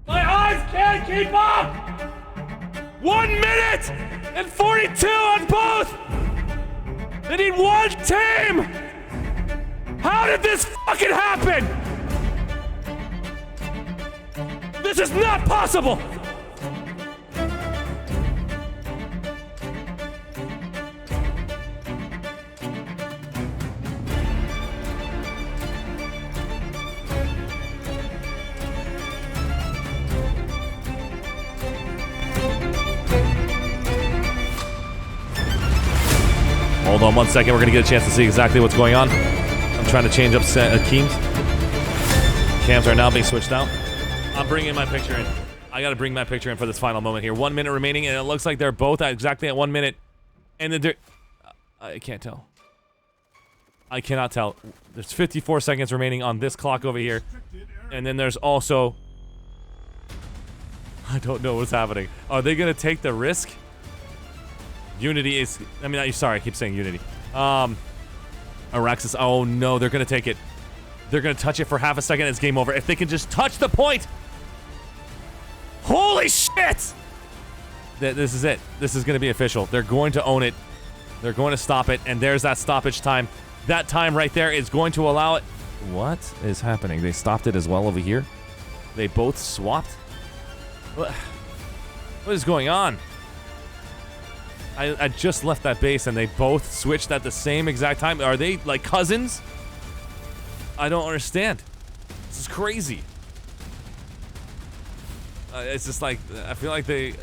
My eyes can't keep up! 1 minute and 42 on both! They need one team! How did this fucking happen? This is not possible! Hold on 1 second, we're gonna get a chance to see exactly what's going on. I'm trying to change up teams. Cams are now being switched out. I'm bringing my picture in. I gotta bring my picture in for this final moment here. 1 minute remaining, and it looks like they're both exactly at 1 minute. And then I can't tell. I cannot tell. There's 54 seconds remaining on this clock over here. And then there's also... I don't know what's happening. Are they gonna take the risk? Unity is... I mean, sorry, I keep saying Unity. Araxis... Oh, no, they're going to take it. They're going to touch it for half a second. It's game over. If they can just touch the point... Holy shit! This is it. This is going to be official. They're going to own it. They're going to stop it. And there's that stoppage time. That time right there is going to allow it... What is happening? They stopped it as well over here? They both swapped? What is going on? I just left that base and they both switched at the same exact time. Are they like cousins? I don't understand. This is crazy. It's just like I feel like they're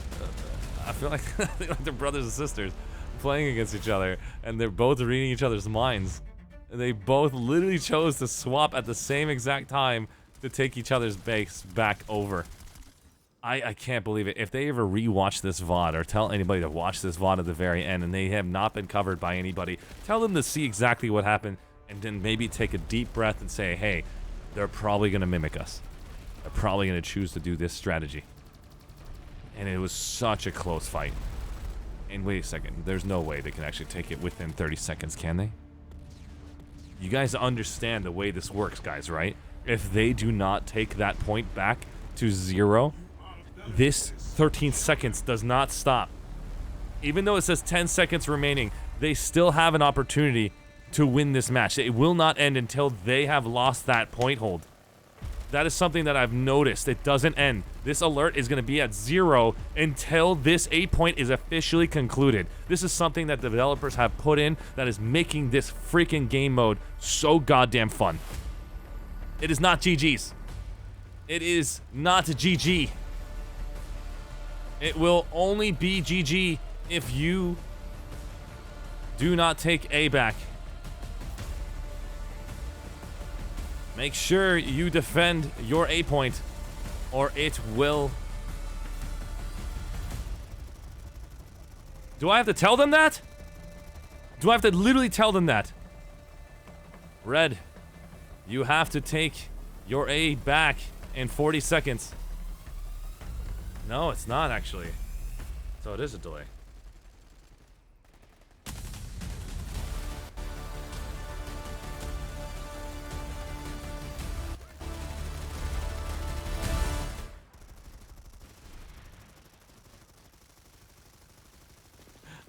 brothers and sisters playing against each other, and they're both reading each other's minds. And they both literally chose to swap at the same exact time to take each other's base back over. I can't believe it. If they ever rewatch this VOD or tell anybody to watch this VOD at the very end and they have not been covered by anybody, tell them to see exactly what happened and then maybe take a deep breath and say, hey, they're probably going to mimic us. They're probably going to choose to do this strategy. And it was such a close fight. And wait a second, there's no way they can actually take it within 30 seconds, can they? You guys understand the way this works, guys, right? If they do not take that point back to 0... This 13 seconds does not stop. Even though it says 10 seconds remaining, they still have an opportunity to win this match. It will not end until they have lost that point hold. That is something that I've noticed. It doesn't end. This alert is going to be at 0 until this 8 point is officially concluded. This is something that the developers have put in that is making this freaking game mode so goddamn fun. It is not GG's. It is not GG. It will only be GG if you do not take A back. Make sure you defend your A point, or it will... Do I have to tell them that? Do I have to literally tell them that? Red, you have to take your A back in 40 seconds. No, it's not actually. So it is a delay.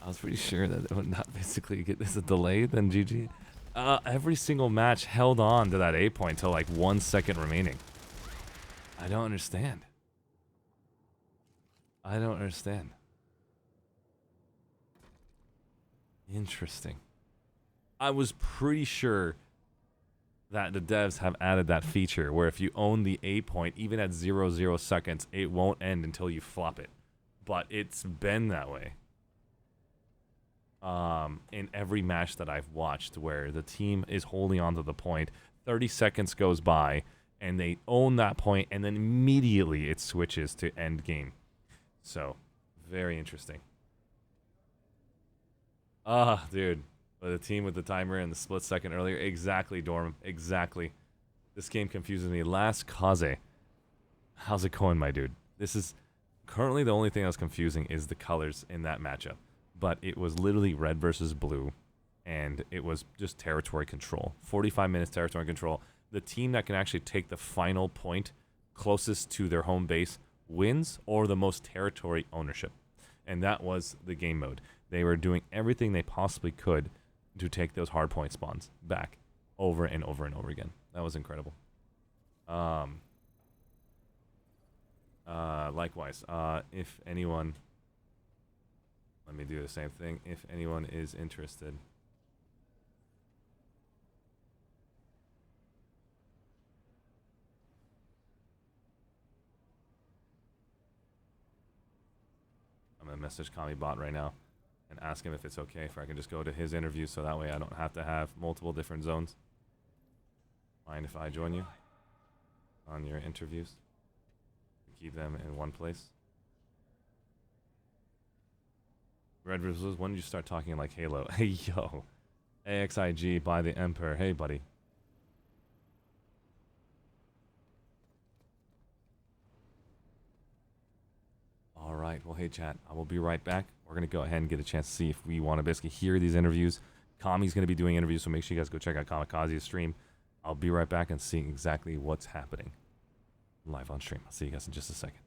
I was pretty sure that it would not basically get this a delay, then GG. Every single match held on to that A point till like 1 second remaining. I don't understand. I don't understand. Interesting. I was pretty sure that the devs have added that feature where if you own the A point, even at 0 seconds, it won't end until you flop it. But it's been that way. In every match that I've watched where the team is holding on to the point, 30 seconds goes by, and they own that point, and then immediately it switches to end game. So, very interesting. Dude. The team with the timer and the split second earlier. Exactly, Dorm. Exactly. This game confuses me. Last Kaze. How's it going, my dude? This is currently the only thing that's confusing is the colors in that matchup. But it was literally red versus blue. And it was just territory control. 45 minutes territory control. The team that can actually take the final point closest to their home base wins, or the most territory ownership. And that was the game mode. They were doing everything they possibly could to take those hard point spawns back over and over and over again. That was incredible. Likewise, if anyone, let me do the same thing. If anyone is interested, I'm gonna message CommieBot right now and ask him if it's okay if I can just go to his interview, so that way I don't have to have multiple different zones. Mind if I join you on your interviews? Keep them in one place. Red versus, when did you start talking like Halo? Hey, yo. AXIG by the Emperor. Hey, buddy. All right. Well, hey, chat. I will be right back. We're going to go ahead and get a chance to see if we want to basically hear these interviews. Kami's going to be doing interviews, so make sure you guys go check out Kamikaze's stream. I'll be right back and seeing exactly what's happening live on stream. I'll see you guys in just a second.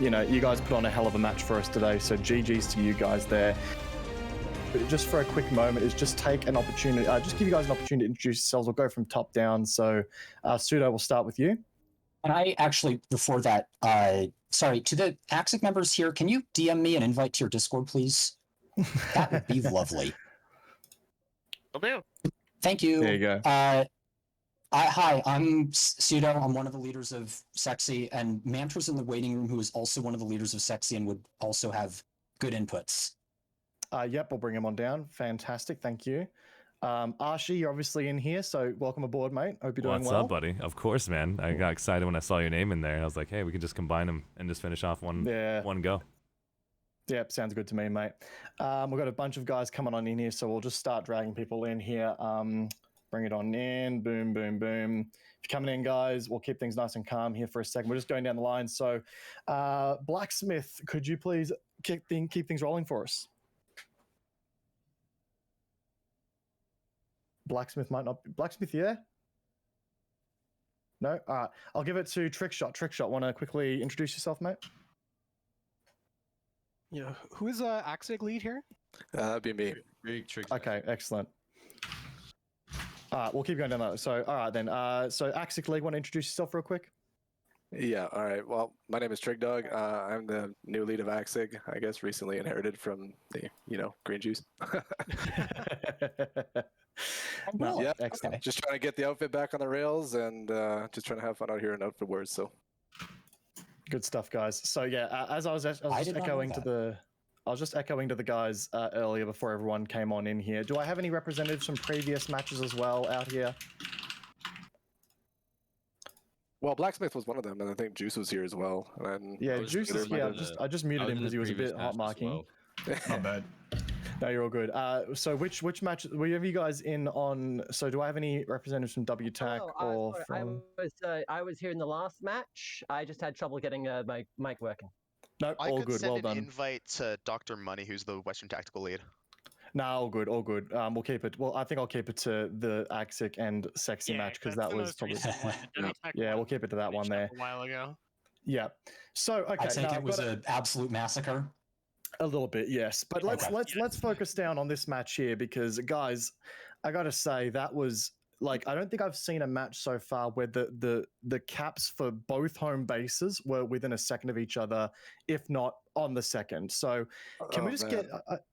You know, you guys put on a hell of a match for us today, so GG's to you guys there. But just for a quick moment, is just take an opportunity, just give you guys an opportunity to introduce yourselves. We'll go from top down. So, Pseudo, we'll start with you. And I actually, before that, sorry, to the AXIC members here, can you DM me an invite to your Discord, please? That would be lovely. Thank you. There you go. Hi, I'm Pseudo. I'm one of the leaders of Sexy, and Mantra's in the waiting room, who is also one of the leaders of Sexy and would also have good inputs. Yep, we'll bring him on down. Fantastic, thank you. Arshee, you're obviously in here, so welcome aboard, mate. Hope you're doing well. What's up, buddy? Of course, man. I got excited when I saw your name in there. I was like, hey, we can just combine them and just finish off one go. Yep, sounds good to me, mate. We've got a bunch of guys coming on in here, so we'll just start dragging people in here. Bring it on in. Boom, boom, boom. If you're coming in, guys, we'll keep things nice and calm here for a second. We're just going down the line. So, Blacksmith, could you please keep things rolling for us? Blacksmith might not be. Blacksmith, yeah? No? All right. I'll give it to Trickshot. Trickshot, want to quickly introduce yourself, mate? Yeah. Who is AXIC lead here? That'd be me. Okay, excellent. All right, we'll keep going down that. So, all right then. So, AXIC League, want to introduce yourself real quick? Yeah, all right. Well, my name is Trigdog. I'm the new lead of AXIC, I guess, recently inherited from the, green juice. Well, yeah, excellent. Just trying to get the outfit back on the rails and just trying to have fun out here in Outfit Wars, so. Good stuff, guys. So, yeah, as I was echoing to the... I was just echoing to the guys earlier before everyone came on in here. Do I have any representatives from previous matches as well out here? Well, Blacksmith was one of them, and I think Juice was here as well. And Yeah, was Juice is there here. in I just muted him because he was a bit hot marking. Not bad. No, you're all good. So which match were you guys in on? So do I have any representatives from WTAC or from? I was here in the last match. I just had trouble getting my mic working. No, all good. Well done. Invite to Dr. Money, who's the Western Tactical Lead. No, all good, all good. We'll keep it. Well, I think I'll keep it to the Axic and Sexy match because that was probably. Yeah, we'll keep it to that one there. A while ago. Yeah. So okay. I think it was an absolute massacre. A little bit, yes. But let's focus down on this match here because, guys, I gotta say that was like I don't think I've seen a match so far where the caps for both home bases were within a second of each other, if not on the second. So can we just get?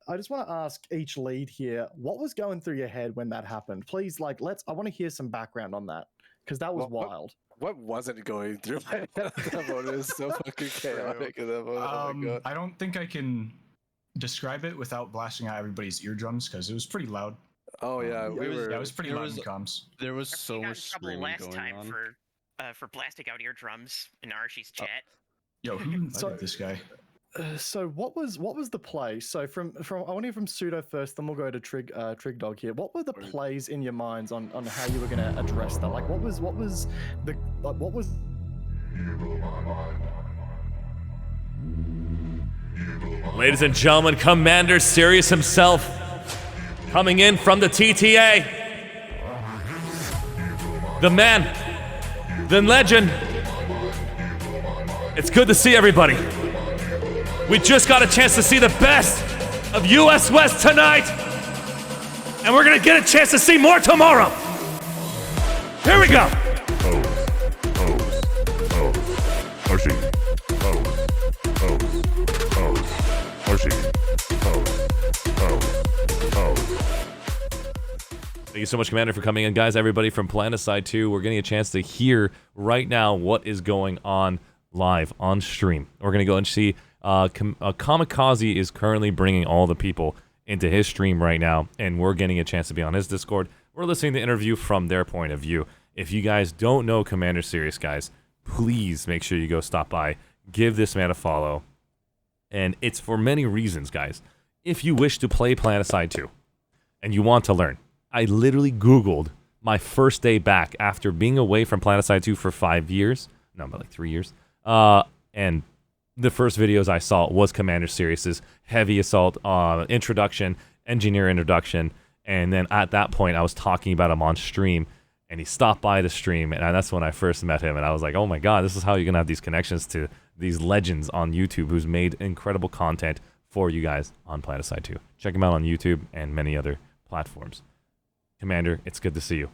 I just want to ask each lead here, what was going through your head when that happened? Please, I want to hear some background on that because that was wild. What wasn't going through my head at that moment? It was so fucking chaotic at that moment. Oh my God. I don't think I can describe it without blasting out everybody's eardrums because it was pretty loud. Oh yeah, it was pretty loud in comms. There was so much screaming last going time on. for blasting out eardrums in Arshee's chat. Yo, who invited this guy? So what was the play? So from I want to hear from Pseudo first, then we'll go to Trig Dog here. What were the plays in your minds on how you were going to address that? Like what was Ladies and gentlemen, Commander Sirius himself coming in from the TTA. The man, the legend. It's good to see everybody. We just got a chance to see the best of US West tonight, and we're gonna get a chance to see more tomorrow. Here we go. Arshee. Thank you so much, Commander, for coming in. Guys, everybody from Planetside 2, we're getting a chance to hear right now what is going on live on stream. We're gonna go and see Kamikaze is currently bringing all the people into his stream right now, and we're getting a chance to be on his Discord. We're listening to the interview from their point of view. If you guys don't know Commander Sirius, guys, please make sure you go stop by, give this man a follow, and it's for many reasons, guys. If you wish to play Planetside 2, and you want to learn, I literally Googled my first day back after being away from Planetside 2 for 5 years, no, but like 3 years, and the first videos I saw was Commander Sirius's Heavy Assault introduction, Engineer introduction, and then at that point I was talking about him on stream, and he stopped by the stream, and that's when I first met him, and I was like, oh my god, this is how you're gonna have these connections to these legends on YouTube who's made incredible content for you guys on Planetside 2. Check him out on YouTube and many other platforms. Commander, it's good to see you.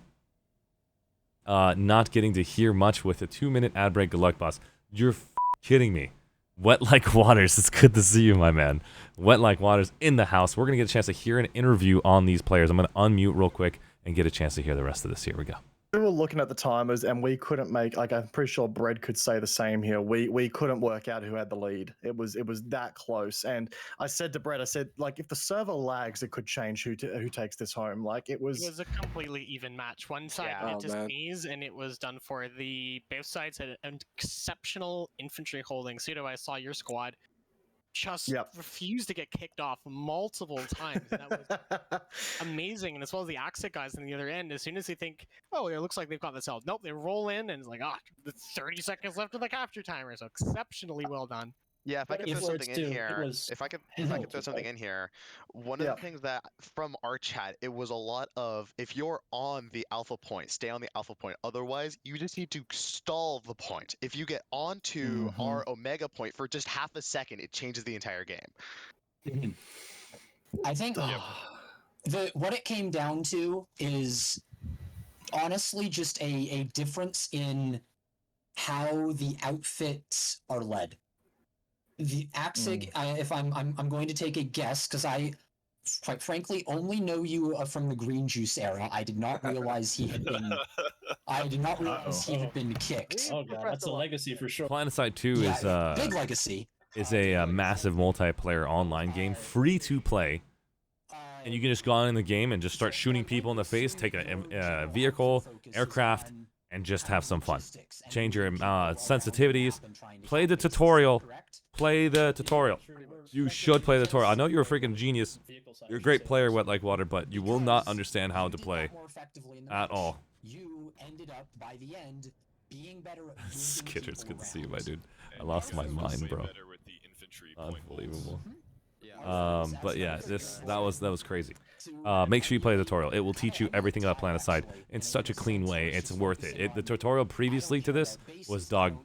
Not getting to hear much with a 2-minute ad break. Good luck, boss. You're kidding me. Wet Like Waters, it's good to see you, my man. Wet Like Waters in the house. We're going to get a chance to hear an interview on these players. I'm going to unmute real quick and get a chance to hear the rest of this. Here we go. We were looking at the timers and we couldn't make, like, I'm pretty sure Bread could say the same here. We couldn't work out who had the lead. It was that close. And I said to Bread, I said, like, if the server lags, it could change who takes this home. Like, it was a completely even match. One side went to sneeze and it was done for both sides had an exceptional infantry holding. Pseudo, I saw your squad just refused to get kicked off multiple times. That was amazing. And as well as the Axic guys on the other end, as soon as they think, oh, it looks like they've got this held, nope, they roll in and it's like, 30 seconds left of the capture timer. So exceptionally well done. Yeah, if I could throw something in here, if I could throw something in here, one of the things that from our chat, it was a lot of if you're on the alpha point, stay on the alpha point. Otherwise, you just need to stall the point. If you get onto our omega point for just half a second, it changes the entire game. I think what it came down to is honestly just a difference in how the outfits are led. The Axic, if I'm going to take a guess, because I, quite frankly, only know you from the Green Juice era. I did not realize he had been. I did not realize he had been kicked. Oh god, that's a legacy for sure. Planetside 2 is big legacy. is a massive multiplayer online game, free to play. And you can just go on in the game and just start shooting people in the face, take a vehicle, aircraft, and just have some fun. Change your sensitivities. Play the tutorial. Play the tutorial. You should play the tutorial. I know you're a freaking genius. You're a great player, Wet Like Water, but you will not understand how to play at all. You ended up by the end being better at Skitter, it's good to see you, my dude. I lost my mind, bro. Unbelievable. But yeah, that was crazy. Make sure you play the tutorial. It will teach you everything about Planetside in such a clean way. It's worth it. The tutorial previously to this was dog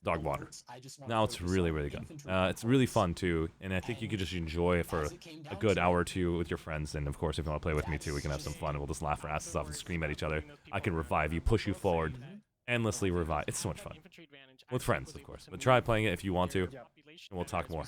water. Now it's really, really good. It's really fun too, and I think you could just enjoy it for a good hour or two with your friends. And of course, if you want to play with me too, we can have some fun and we'll just laugh our asses off and scream at each other. I can revive you, push you forward, endlessly revive. It's so much fun with friends, of course. But try playing it if you want to, and we'll talk more.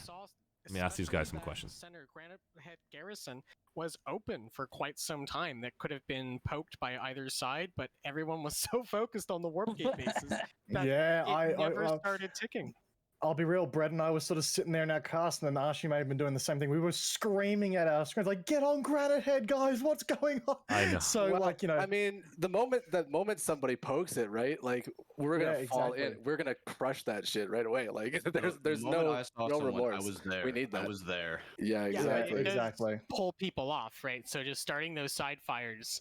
Let me ask these guys some questions. Center Granite Head Garrison was open for quite some time. That could have been poked by either side, but everyone was so focused on the warp gate bases that it never started ticking. I'll be real, Brett and I was sort of sitting there in our cast, and then Arshee may have been doing the same thing. We were screaming at our screens, like, get on Granite Head, guys, what's going on? I know. So, well, like, you know. I mean, the moment somebody pokes it, right, like, we're going to fall in. We're going to crush that shit right away. Like, there's no remorse. I was there. We need that. I was there. Yeah, exactly. Exactly. Pull people off, right? So just starting those side fires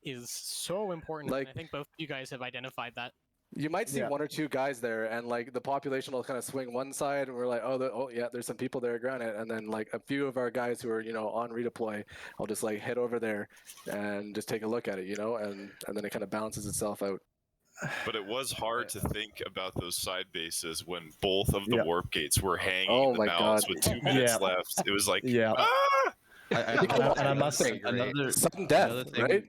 is so important. Like, and I think both of you guys have identified that. You might see one or two guys there, and like the population will kind of swing one side, and we're like, oh yeah, there's some people there at Granite, and then like a few of our guys who are on redeploy, I'll just like head over there and just take a look at it, and then it kind of balances itself out. But it was hard to think about those side bases when both of the warp gates were hanging in the balance with 2 minutes left. It was like, I must say, sudden death, right?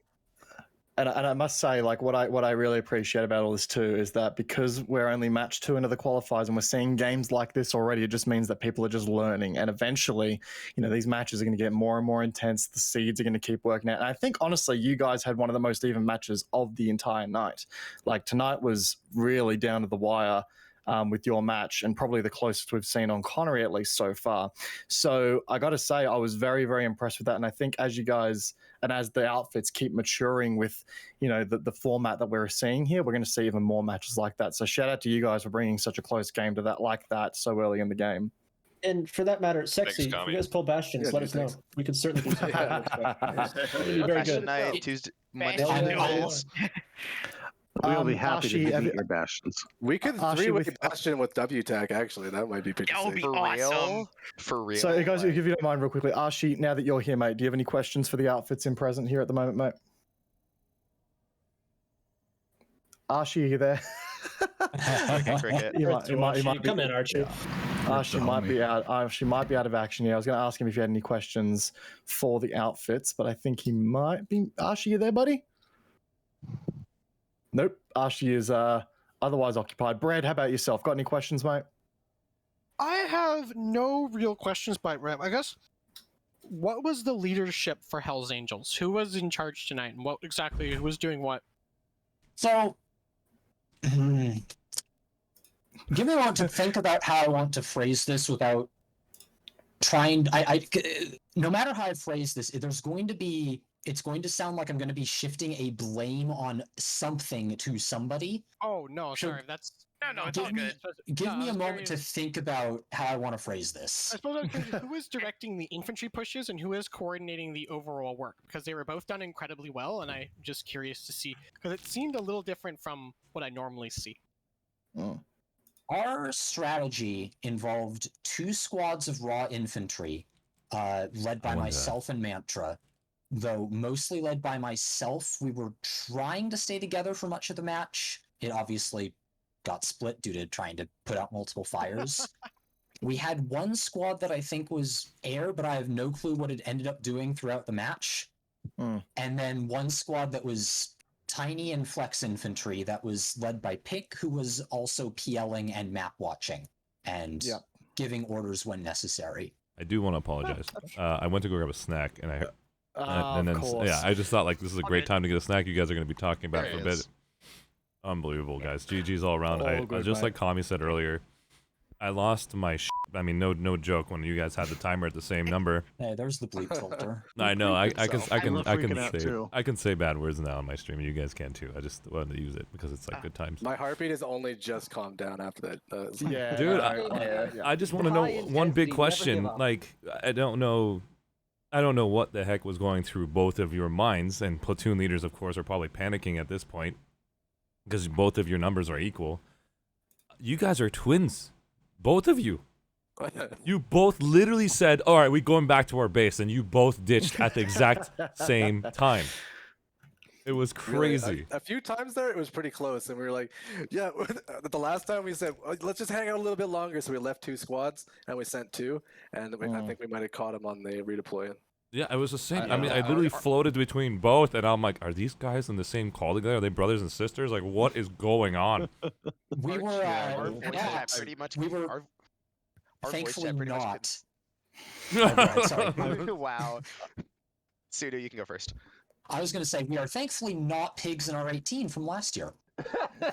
And I must say, like, what I really appreciate about all this too is that because we're only match 2 into the qualifiers and we're seeing games like this already, it just means that people are just learning. And eventually, these matches are going to get more and more intense. The seeds are going to keep working out. And I think, honestly, you guys had one of the most even matches of the entire night. Like, tonight was really down to the wire. With your match, and probably the closest we've seen on Connery, at least so far. So I got to say, I was very, very impressed with that. And I think as you guys and as the outfits keep maturing with, the format that we're seeing here, we're going to see even more matches like that. So shout out to you guys for bringing such a close game to that like that so early in the game. And for that matter, Sexy, if you guys pull Bastions, let us know. We can certainly do something. Very good. Night, Tuesday, Monday. We'll be happy to defeat your Bastions. We could three-way Bastion with WTAC, actually. That might be pretty sick. Be awesome. For real. So, guys, if you don't mind, real quickly, Arshee, now that you're here, mate, do you have any questions for the outfits in present here at the moment, mate? Arshee, are you there? Come in, Archie. Arshee might be out. She might be out of action here. I was going to ask him if he had any questions for the outfits, but I think he might be. Arshee, you there, buddy? Nope. Arshee is otherwise occupied. Brad, how about yourself? Got any questions, mate? I have no real questions, but I guess, what was the leadership for Hell's Angels? Who was in charge tonight, and who was doing what? So, give me a moment to think about how I want to phrase this without trying. No matter how I phrase this, it's going to sound like I'm going to be shifting a blame on something to somebody. Oh, no, sorry. That's... No, it's all good. Give me a moment to think about how I want to phrase this. I suppose I'm curious, who is directing the infantry pushes and who is coordinating the overall work? Because they were both done incredibly well, and I'm just curious to see, because it seemed a little different from what I normally see. Our strategy involved 2 squads of raw infantry, led by myself and Mantra. Though mostly led by myself, we were trying to stay together for much of the match. It obviously got split due to trying to put out multiple fires. We had 1 squad that I think was air, but I have no clue what it ended up doing throughout the match. And then 1 squad that was tiny and flex infantry that was led by Pick, who was also PLing and map watching and giving orders when necessary. I do want to apologize. I went to go grab a snack, and I just thought like this is a great time to get a snack. You guys are going to be talking about it for a bit. Unbelievable, guys. GG's all around. I just like Kami said earlier, I lost my shit I mean, no joke. When you guys had the timer at the same number. Hey, there's the bleep filter. I know. I can say bad words now on my stream. You guys can too. I just wanted to use it because it's like good times. My heartbeat has only just calmed down after that. Yeah, dude. I just want to know one big question. Like, I don't know what the heck was going through both of your minds, and platoon leaders, of course, are probably panicking at this point because both of your numbers are equal. You guys are twins, both of you. You both literally said, "All right, we're going back to our base," and you both ditched at the exact same time. It was crazy. Really, a few times there, it was pretty close, and we were like, "Yeah." The last time we said, "Let's just hang out a little bit longer," so we left 2 squads and we sent 2, and I think we might have caught them on the redeploy. Yeah, it was the same. I mean, I literally floated between both, and I'm like, "Are these guys in the same call together? Are they brothers and sisters? Like, what is going on?" We were pretty much. Our thankfully not. Sorry. Wow. Pseudo, you can go first. I was going to say, we are thankfully not pigs in our 18 from last year.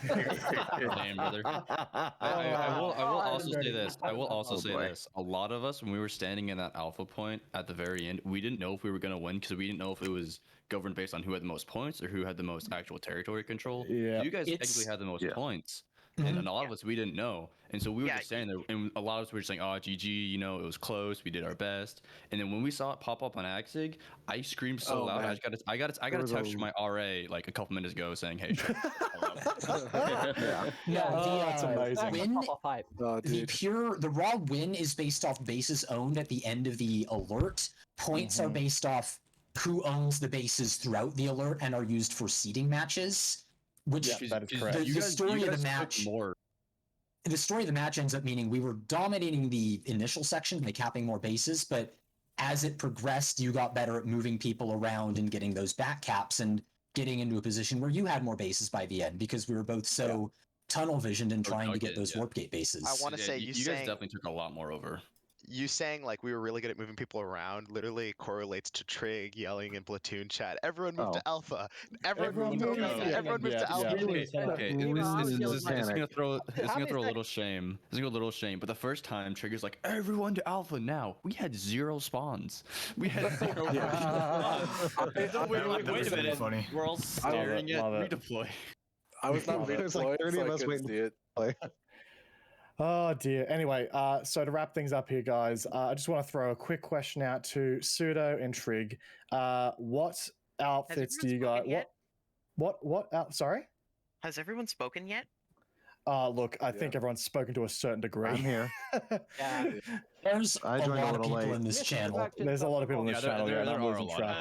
Damn, brother. I will also say this. I will also say this. A lot of us, when we were standing in that alpha point at the very end, we didn't know if we were going to win because we didn't know if it was governed based on who had the most points or who had the most actual territory control. Yeah. You guys technically had the most points. And a lot of us, we didn't know. And so we were just standing there, and a lot of us were just saying, "Oh, GG, you know, it was close. We did our best." And then when we saw it pop up on Axig, I screamed so loud. Man. I got a text from my RA like a couple minutes ago saying, "Hey, shut that's amazing. The raw win is based off bases owned at the end of the alert. Points are based off who owns the bases throughout the alert and are used for seeding matches. Which that is correct. The story of the match. The story of the match ends up meaning we were dominating the initial section by capping more bases, but as it progressed, you got better at moving people around and getting those back caps and getting into a position where you had more bases by the end because we were both so tunnel visioned and trying to get those warp gate bases. I want to say you guys definitely took a lot more over. You saying like we were really good at moving people around literally correlates to Trig yelling in platoon chat, "Everyone move to Alpha! Everyone move to Alpha!" Okay, it's gonna throw a little shame. It's gonna a little shame. But the first time Trigger's like, "Everyone to Alpha now." We had 0 spawns. We had 0. Wait a minute. Funny. We're all staring at redeploy. I was not redeployed. There's like 30 of us waiting to play. Oh dear. Anyway, so to wrap things up here, guys, I just want to throw a quick question out to Pseudo and Trig. What outfits do you guys? Sorry. Has everyone spoken yet? Look, I think everyone's spoken to a certain degree. I'm here. There's a lot of people in this channel. There's a lot of people in this channel.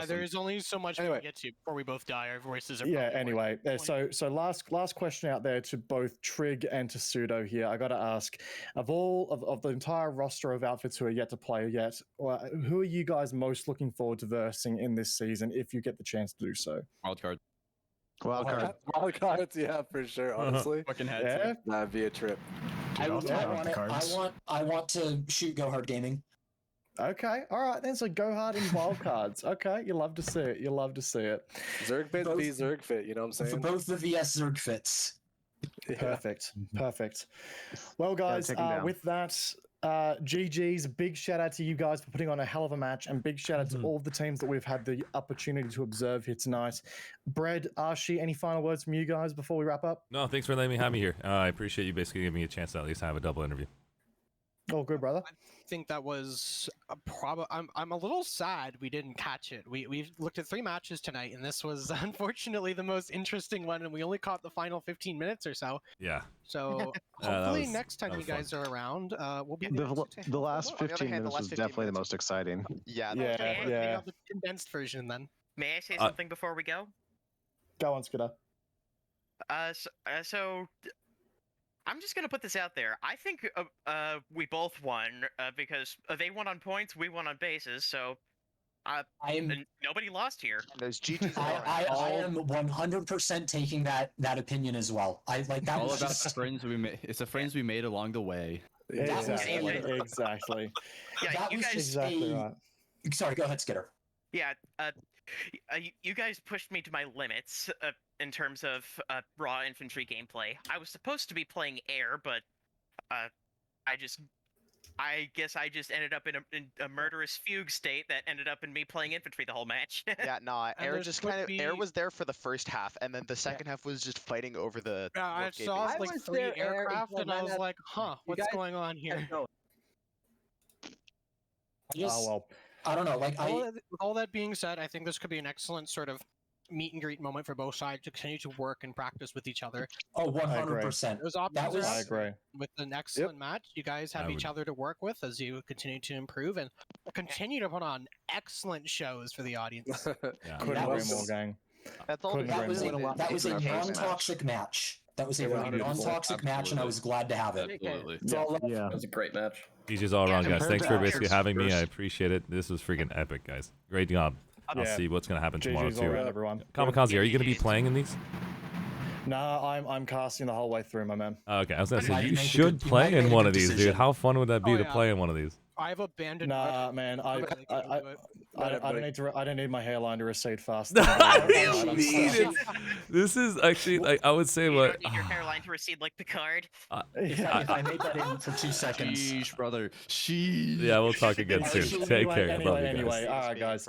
There is only so much we can get to before we both die. Our voices are anyway. So last question out there to both Trig and to Pseudo here. I got to ask, of the entire roster of outfits who are yet to play yet, who are you guys most looking forward to versing in this season if you get the chance to do so? Wildcard. Wildcards, yeah, for sure. Honestly, fucking head. That'd be a trip. I want to shoot Go Hard Gaming. Okay, all right then. So Go Hard in Wildcards. Okay, you love to see it. You love to see it. Zergfit be Zergfit. You know what I'm saying? For both the VS Zergfits. Perfect. Well, guys, with that, GG's. Big shout out to you guys for putting on a hell of a match, and big shout out to all of the teams that we've had the opportunity to observe here tonight. Brad, Arshee, any final words from you guys before we wrap up? No, thanks for letting me have me here. I appreciate you basically giving me a chance to at least have a double interview. Oh, good, brother. I think that was a I'm a little sad we didn't catch it. We've looked at 3 matches tonight, and this was unfortunately the most interesting one, and we only caught the final 15 minutes or so. Yeah. So hopefully next time you guys are around, we'll be the last 15 minutes was definitely the most exciting. Yeah. The condensed version then. May I say something before we go? Go on, Skidder. So I'm just gonna put this out there. I think we both won because they won on points, we won on bases. So nobody lost here. There's GG's. I am 100% taking that opinion as well. I like that. All about the friends we made. It's the friends we made along the way. Exactly. Yeah, you guys. Exactly right. Sorry, go ahead, Skidder. Yeah, you guys pushed me to my limits in terms of raw infantry gameplay. I was supposed to be playing air, but I just I guess I just ended up in a murderous fugue state that ended up in me playing infantry the whole match. Yeah, no, Air just kind of Air was there for the first half, and then the second half was just fighting over the. I saw like 3 aircraft, and I was like, "Huh, what's going on here?" I don't know. Like, with all that being said, I think this could be an excellent sort of meet and greet moment for both sides to continue to work and practice with each other. Oh, 100%. Those options I agree. With an excellent match, you guys have each other to work with as you continue to improve and continue to put on excellent shows for the audience. Couldn't agree more, gang. That's all. That was a non-toxic match. That was a non-toxic match, and I was glad to have it. Absolutely. Yeah. It was a great match. GG's all around, guys. Thanks for basically having me. I appreciate it. This was freaking epic, guys. Great job. I'll see what's gonna happen tomorrow GG's all too. around, everyone. Kamikaze, are you gonna be playing in these? Nah, I'm casting the whole way through, my man. Okay, I was gonna say you should play in one of these, dude. How fun would that be to play in one of these? I've abandoned. Nah, man, I don't need my hairline to recede fast. This is actually, like, I would say what. Your hairline to recede like Picard. If I made that in for 2 seconds. Sheesh, brother. Sheesh. Yeah, we'll talk again soon. Take care. Anyway, all right, guys.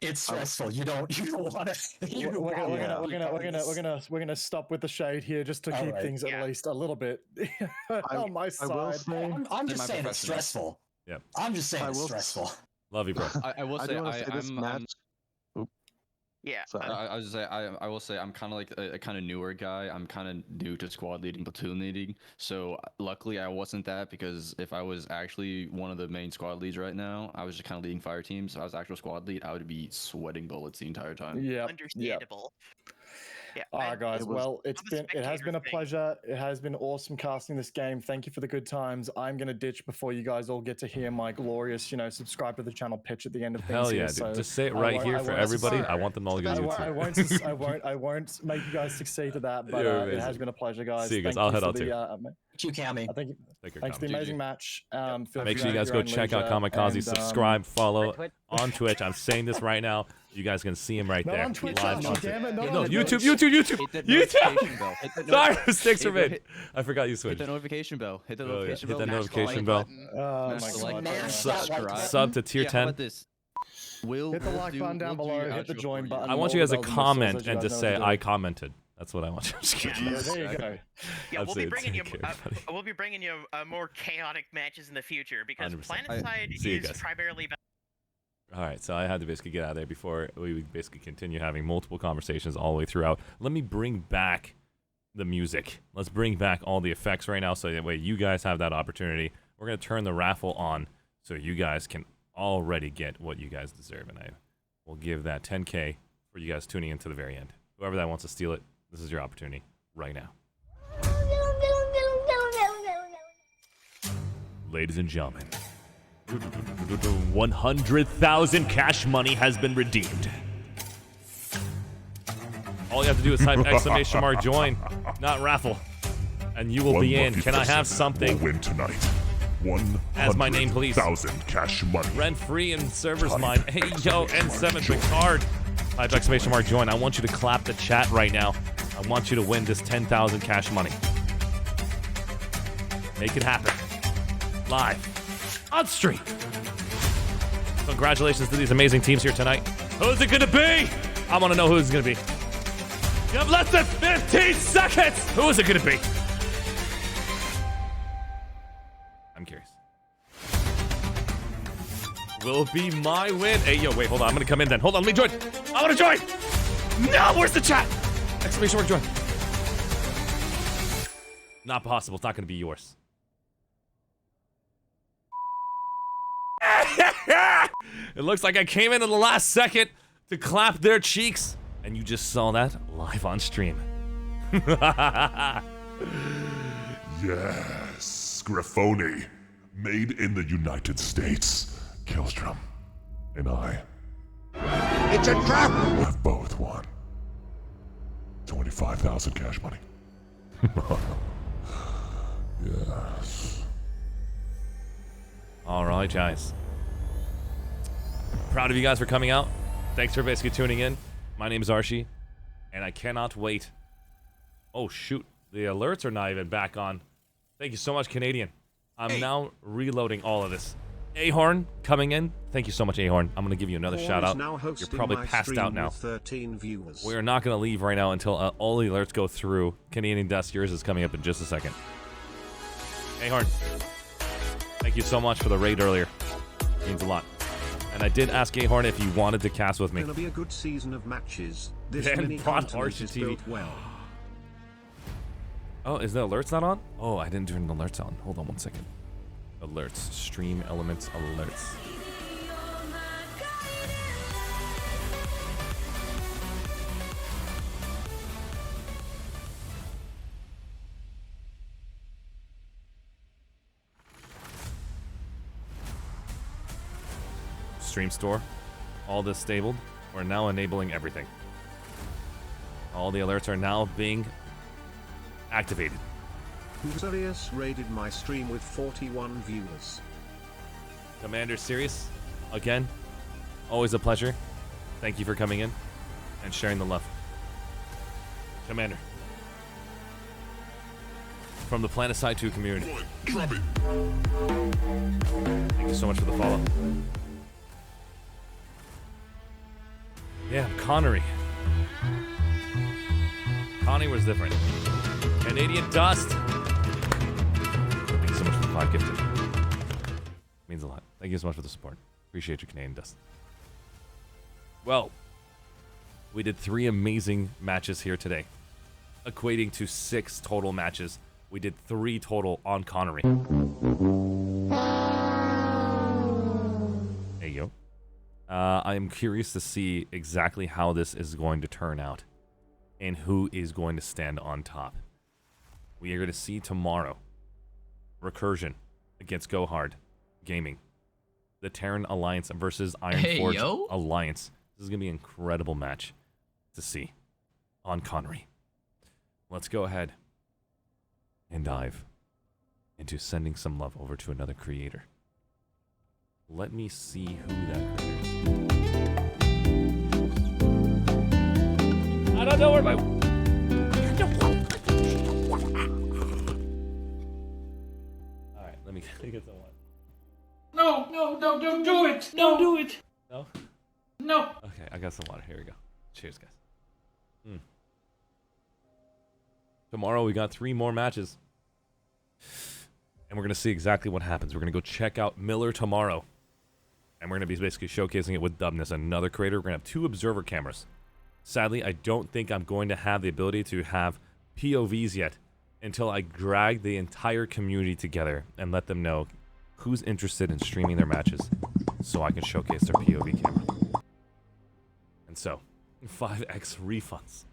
It's stressful. You don't want to. We're gonna stop with the shade here just to keep things at least a little bit on my side. I'm just saying it's stressful. Yeah. I'm just saying it's stressful. Love you, bro. I will say Yeah. I was say I will say I'm kind of like a kind of newer guy. I'm kind of new to squad leading, platoon leading. So luckily I wasn't that, because if I was actually one of the main squad leads right now, I was just kind of leading fire teams. So I was actual squad lead, I would be sweating bullets the entire time. Yeah. Understandable. Yeah. All right, guys. Well, it has been a pleasure. It has been awesome casting this game. Thank you for the good times. I'm gonna ditch before you guys all get to hear my glorious, subscribe to the channel pitch at the end of things. Hell yeah, here. dude. So Just say it right here for everybody. I want them all to go to YouTube. I won't make you guys succeed to that, but it has been a pleasure, guys. See you guys. Thank I'll head for out the, too. Thank you, Cammy. Thanks for the amazing match. Make sure you guys go check out Kamikaze, subscribe, follow on Twitch. I'm saying this right now. You guys can see him right there. On Twitch, live on damn it, Twitch. no, YouTube. YouTube. Sorry, mistakes were made. I forgot you switched. Hit the notification bell. Hit the notification bell. Hit that notification bell. Oh my god. Sub to tier 10. Hit the like button down below. Hit the join button. I want you guys to comment and just say I commented. That's what I want you to do. Yeah, there you go. Yeah, we'll be bringing you more chaotic matches in the future, because 100%. Planetside is primarily. All right, so I had to basically get out of there before we would basically continue having multiple conversations all the way throughout. Let me bring back the music. Let's bring back all the effects right now, so that way you guys have that opportunity. We're going to turn the raffle on so you guys can already get what you guys deserve, and I will give that 10K for you guys tuning in to the very end. Whoever that wants to steal it, this is your opportunity right now. Ladies and gentlemen, 100,000 cash money has been redeemed. All you have to do is type ! join, not raffle, and you will be in. Can I have something? Win tonight. As my name, please. 100,000 cash money. Rent free in server's mine. Hey yo, N7 Picard. Type ! join. I want you to clap the chat right now. I want you to win this 10,000 cash money. Make it happen. Live. On stream. Congratulations to these amazing teams here tonight. Who's it gonna be? I want to know who it's gonna be. You have less than 15 seconds. Who is it gonna be? I'm curious. Will be my win. Hey, yo, wait, hold on. I'm gonna come in then. Hold on, let me join. I wanna join. No, where's the chat? ! join. Not possible. It's not gonna be yours. It looks like I came in at the last second to clap their cheeks, and you just saw that live on stream. Yes, Grifoni, made in the United States. Killstrom and I. It's a trap! Have both won 25,000 cash money. Yes. All right, guys. Proud of you guys for coming out. Thanks for basically tuning in. My name is Arshee, and I cannot wait. Oh, shoot. The alerts are not even back on. Thank you so much, Canadian. I'm now reloading all of this. Ahorn coming in. Thank you so much, Ahorn. I'm going to give you another shout out. You're probably passed out now. 13 viewers. We are not going to leave right now until all the alerts go through. Canadian Dust, yours is coming up in just a second. Ahorn, thank you so much for the raid earlier. It means a lot. And I did ask Ahorn if you wanted to cast with me. It's gonna be a good season of matches. This Dan mini brought continent is ArsheeTV. built well. Oh, is the alerts not on? Oh, I didn't turn the alerts on. Hold on one second. Alerts. Stream elements alerts. Stream store. All this stabled. We're now enabling everything. All the alerts are now being activated. Sirius raided my stream with 41 viewers. Commander Sirius, again, always a pleasure. Thank you for coming in and sharing the love. Commander. From the Planetside 2 community. Thank you so much for the follow. Yeah, Connery. Connie was different. Canadian Dust. Thank you so much for the 5 gifted. Means a lot. Thank you so much for the support. Appreciate you, Canadian Dust. Well, we did 3 amazing matches here today, equating to 6 total matches. We did 3 total on Connery. Hey, yo. I am curious to see exactly how this is going to turn out and who is going to stand on top. We are going to see tomorrow Recursion against Go Hard Gaming. The Terran Alliance versus Ironforge Alliance. This is going to be an incredible match to see on Connery. Let's go ahead and dive into sending some love over to another creator. Let me see who that creator is. I don't know where my... Alright, let me get someone. No, don't do it. Don't do it. No? No. Okay, I got some water. Here we go. Cheers, guys. Tomorrow we got 3 more matches. And we're going to see exactly what happens. We're going to go check out Miller tomorrow. And we're going to be basically showcasing it with Dubness, another creator. We're going to have 2 observer cameras. Sadly, I don't think I'm going to have the ability to have POVs yet until I drag the entire community together and let them know who's interested in streaming their matches so I can showcase their POV camera. And so, 5x refunds.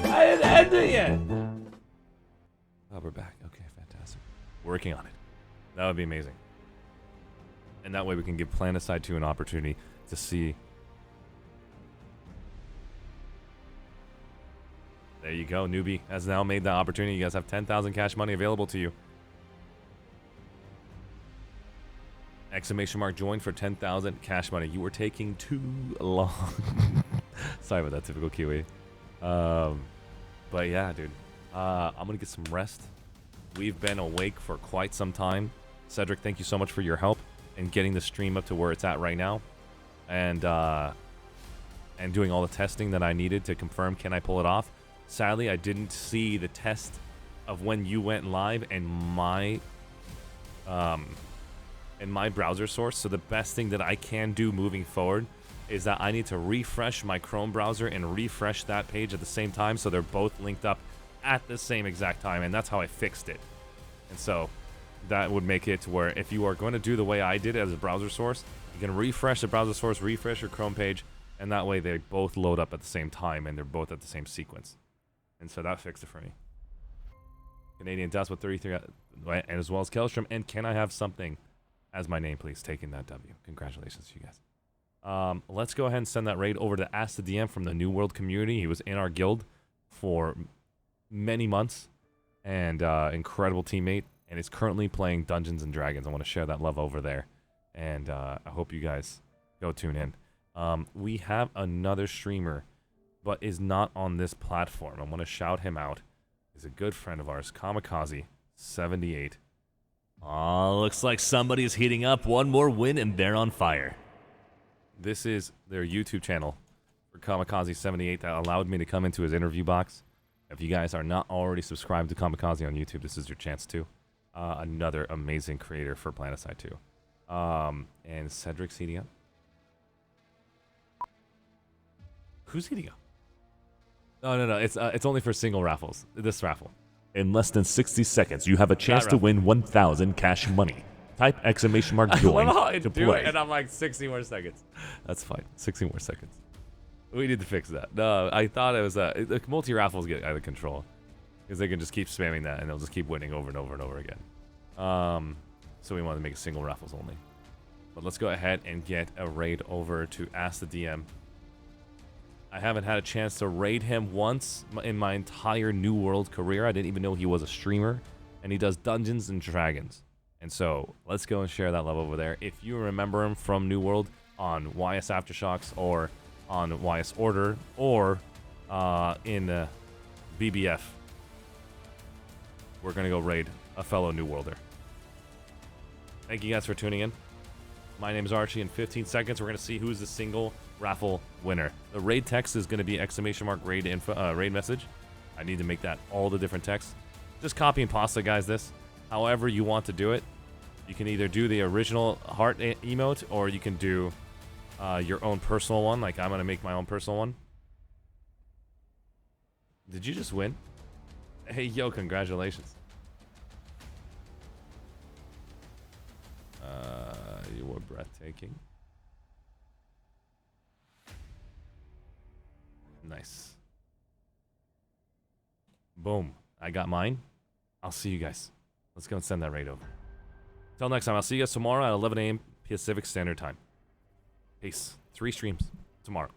I didn't end it yet! Oh, we're back. Okay, fantastic. Working on it. That would be amazing. And that way we can give Planetside 2 an opportunity to see. There you go. Newbie has now made the opportunity. You guys have 10,000 cash money available to you. Exclamation mark join for 10,000 cash money. You were taking too long. Sorry about that, typical Kiwi. But yeah, dude. I'm going to get some rest. We've been awake for quite some time. Cedric, thank you so much for your help in getting the stream up to where it's at right now. And doing all the testing that I needed to confirm can I pull it off. Sadly, I didn't see the test of when you went live and my browser source. So the best thing that I can do moving forward is that I need to refresh my Chrome browser and refresh that page at the same time so they're both linked up at the same exact time, and that's how I fixed it. And so that would make it to where if you are going to do the way I did it as a browser source, you can refresh the browser source, refresh your Chrome page, and that way they both load up at the same time and they're both at the same sequence. And so that fixed it for me. Canadian Dust with 33, and as well as Kelstrom. And can I have something as my name, please? Taking that W. Congratulations to you guys. Let's go ahead and send that raid over to Ask the DM from the New World community. He was in our guild for many months and incredible teammate, and is currently playing Dungeons and Dragons. I want to share that love over there and I hope you guys go tune in. We have another streamer, but is not on this platform. I want to shout him out. He's a good friend of ours, Kamikaze78. Oh, looks like somebody's heating up. One more win and they're on fire. This is their YouTube channel for Kamikaze78 that allowed me to come into his interview box. If you guys are not already subscribed to Kamikaze on YouTube, this is your chance to. Another amazing creator for Planetside 2. And Cedric's heating up. Who's heating up? No. It's only for single raffles. This raffle. In less than 60 seconds, you have a chance to win 1,000 cash money. Type exclamation mark join to play. And I'm like 60 more seconds. That's fine. 60 more seconds. We need to fix that. No, I thought it was the multi raffles get out of control because they can just keep spamming that and they'll just keep winning over and over and over again. So we want to make single raffles only. But let's go ahead and get a raid over to Ask the DM. I haven't had a chance to raid him once in my entire New World career. I didn't even know he was a streamer, and he does Dungeons and Dragons. And so let's go and share that love over there. If you remember him from New World on YS Aftershocks or on YS Order or in BBF, we're going to go raid a fellow New Worlder. Thank you guys for tuning in. My name is Archie. In 15 seconds, we're going to see who's the single raffle winner. The raid text is going to be exclamation mark raid info, raid message. I need to make that all the different texts. Just copy and pasta, guys, this. However you want to do it. You can either do the original heart emote or you can do your own personal one. Like I'm going to make my own personal one. Did you just win? Hey, yo, congratulations. You were breathtaking. Nice. Boom. I got mine. I'll see you guys. Let's go and send that raid over. Till next time, I'll see you guys tomorrow at 11 a.m. Pacific Standard Time. Peace. 3 streams tomorrow.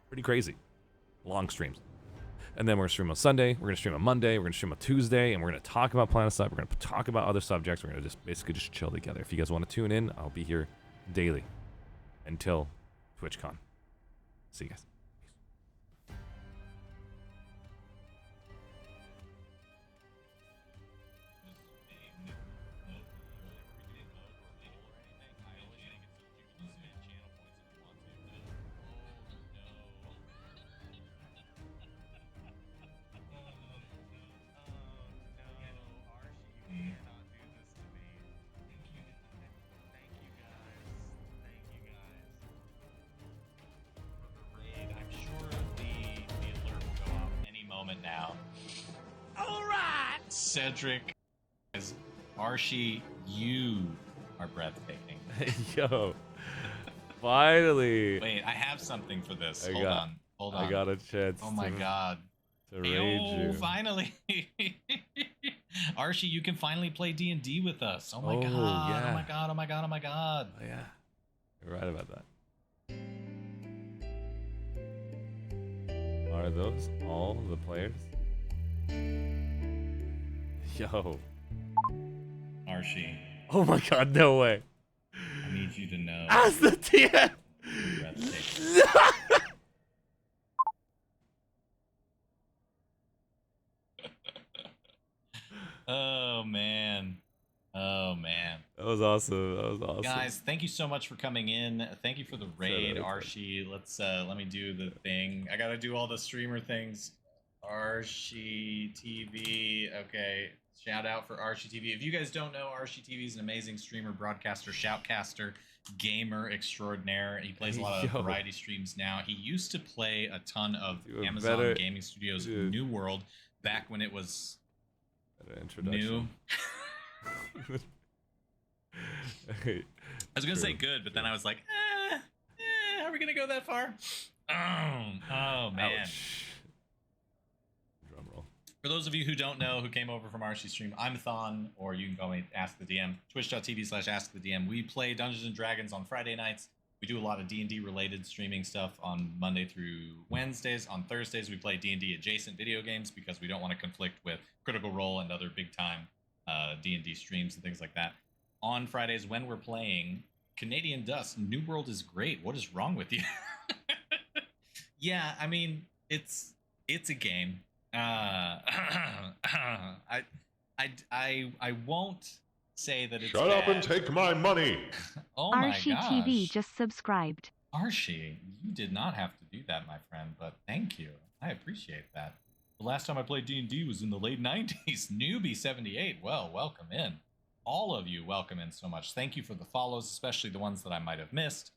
Pretty crazy. Long streams. And then we're going to stream on Sunday. We're going to stream on Monday. We're going to stream on Tuesday. And we're going to talk about Planetside. We're going to talk about other subjects. We're going to just basically just chill together. If you guys want to tune in, I'll be here daily until TwitchCon. See you guys. Now. All right, Cedric, as Arshee, you are breathtaking. Yo, finally. Wait, I have something for this. Hold on. I got a chance. Oh my god. To raid you. Finally. Arshee, you can finally play D&D with us. Oh my god. Yeah. Oh my god. Oh my god. Oh my god. Oh yeah. You're right about that. Are those all the players? Yo. Arshee. Oh my god, no way. I need you to know. Ask the DM! Oh man. Oh man. That was awesome. That was awesome. Guys, thank you so much for coming in. Thank you for the raid, Arshee. Let's let me do the thing. I gotta do all the streamer things. ArsheeTV. Okay. Shout out for ArsheeTV. If you guys don't know, ArsheeTV is an amazing streamer, broadcaster, shoutcaster, gamer extraordinaire. He plays a lot of variety streams now. He used to play a ton of Amazon Gaming Studios New World back when it was new. I was gonna say good, but then I was like, are we gonna go that far? Oh man. Ouch. Drum roll. For those of you who don't know, who came over from Arshee stream, I'm Thon, or you can call me Ask the DM. Twitch.tv/AskTheDM. We play Dungeons and Dragons on Friday nights. We do a lot of D&D related streaming stuff on Monday through Wednesdays. On Thursdays, we play D&D adjacent video games because we don't want to conflict with Critical Role and other big time D&D streams and things like that. On Fridays, when we're playing, Canadian Dust, New World is great. What is wrong with you? Yeah, I mean, it's a game. I won't say that it's Shut up and take my money. Oh my ArsheeTV gosh. just subscribed. Arshee, you did not have to do that, my friend, but thank you. I appreciate that. The last time I played D&D was in the late 90s. Newbie78, well, welcome in. All of you, welcome in so much. Thank you for the follows, especially the ones that I might have missed.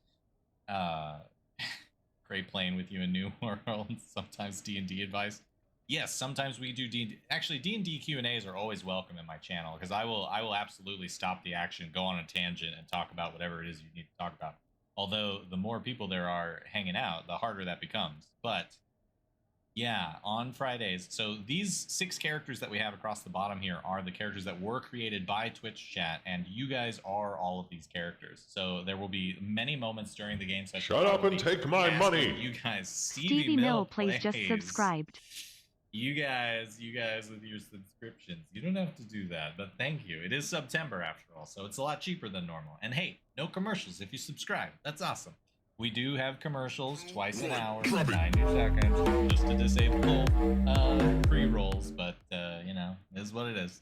Great playing with you in New World. Sometimes D&D advice. Yes, sometimes we do D&D. Actually, D&D Q&As are always welcome in my channel because I will absolutely stop the action, go on a tangent, and talk about whatever it is you need to talk about. Although the more people there are hanging out, the harder that becomes. But yeah, on Fridays. So these 6 characters that we have across the bottom here are the characters that were created by Twitch chat, and you guys are all of these characters. So there will be many moments during the game session. Shut up and take my money. You guys, Stevie Mill plays just subscribed. You guys with your subscriptions. You don't have to do that, but thank you. It is September after all, so it's a lot cheaper than normal. And hey, no commercials if you subscribe. That's awesome. We do have commercials twice an hour for 90 seconds just to disable pre-rolls, but you know, it is what it is.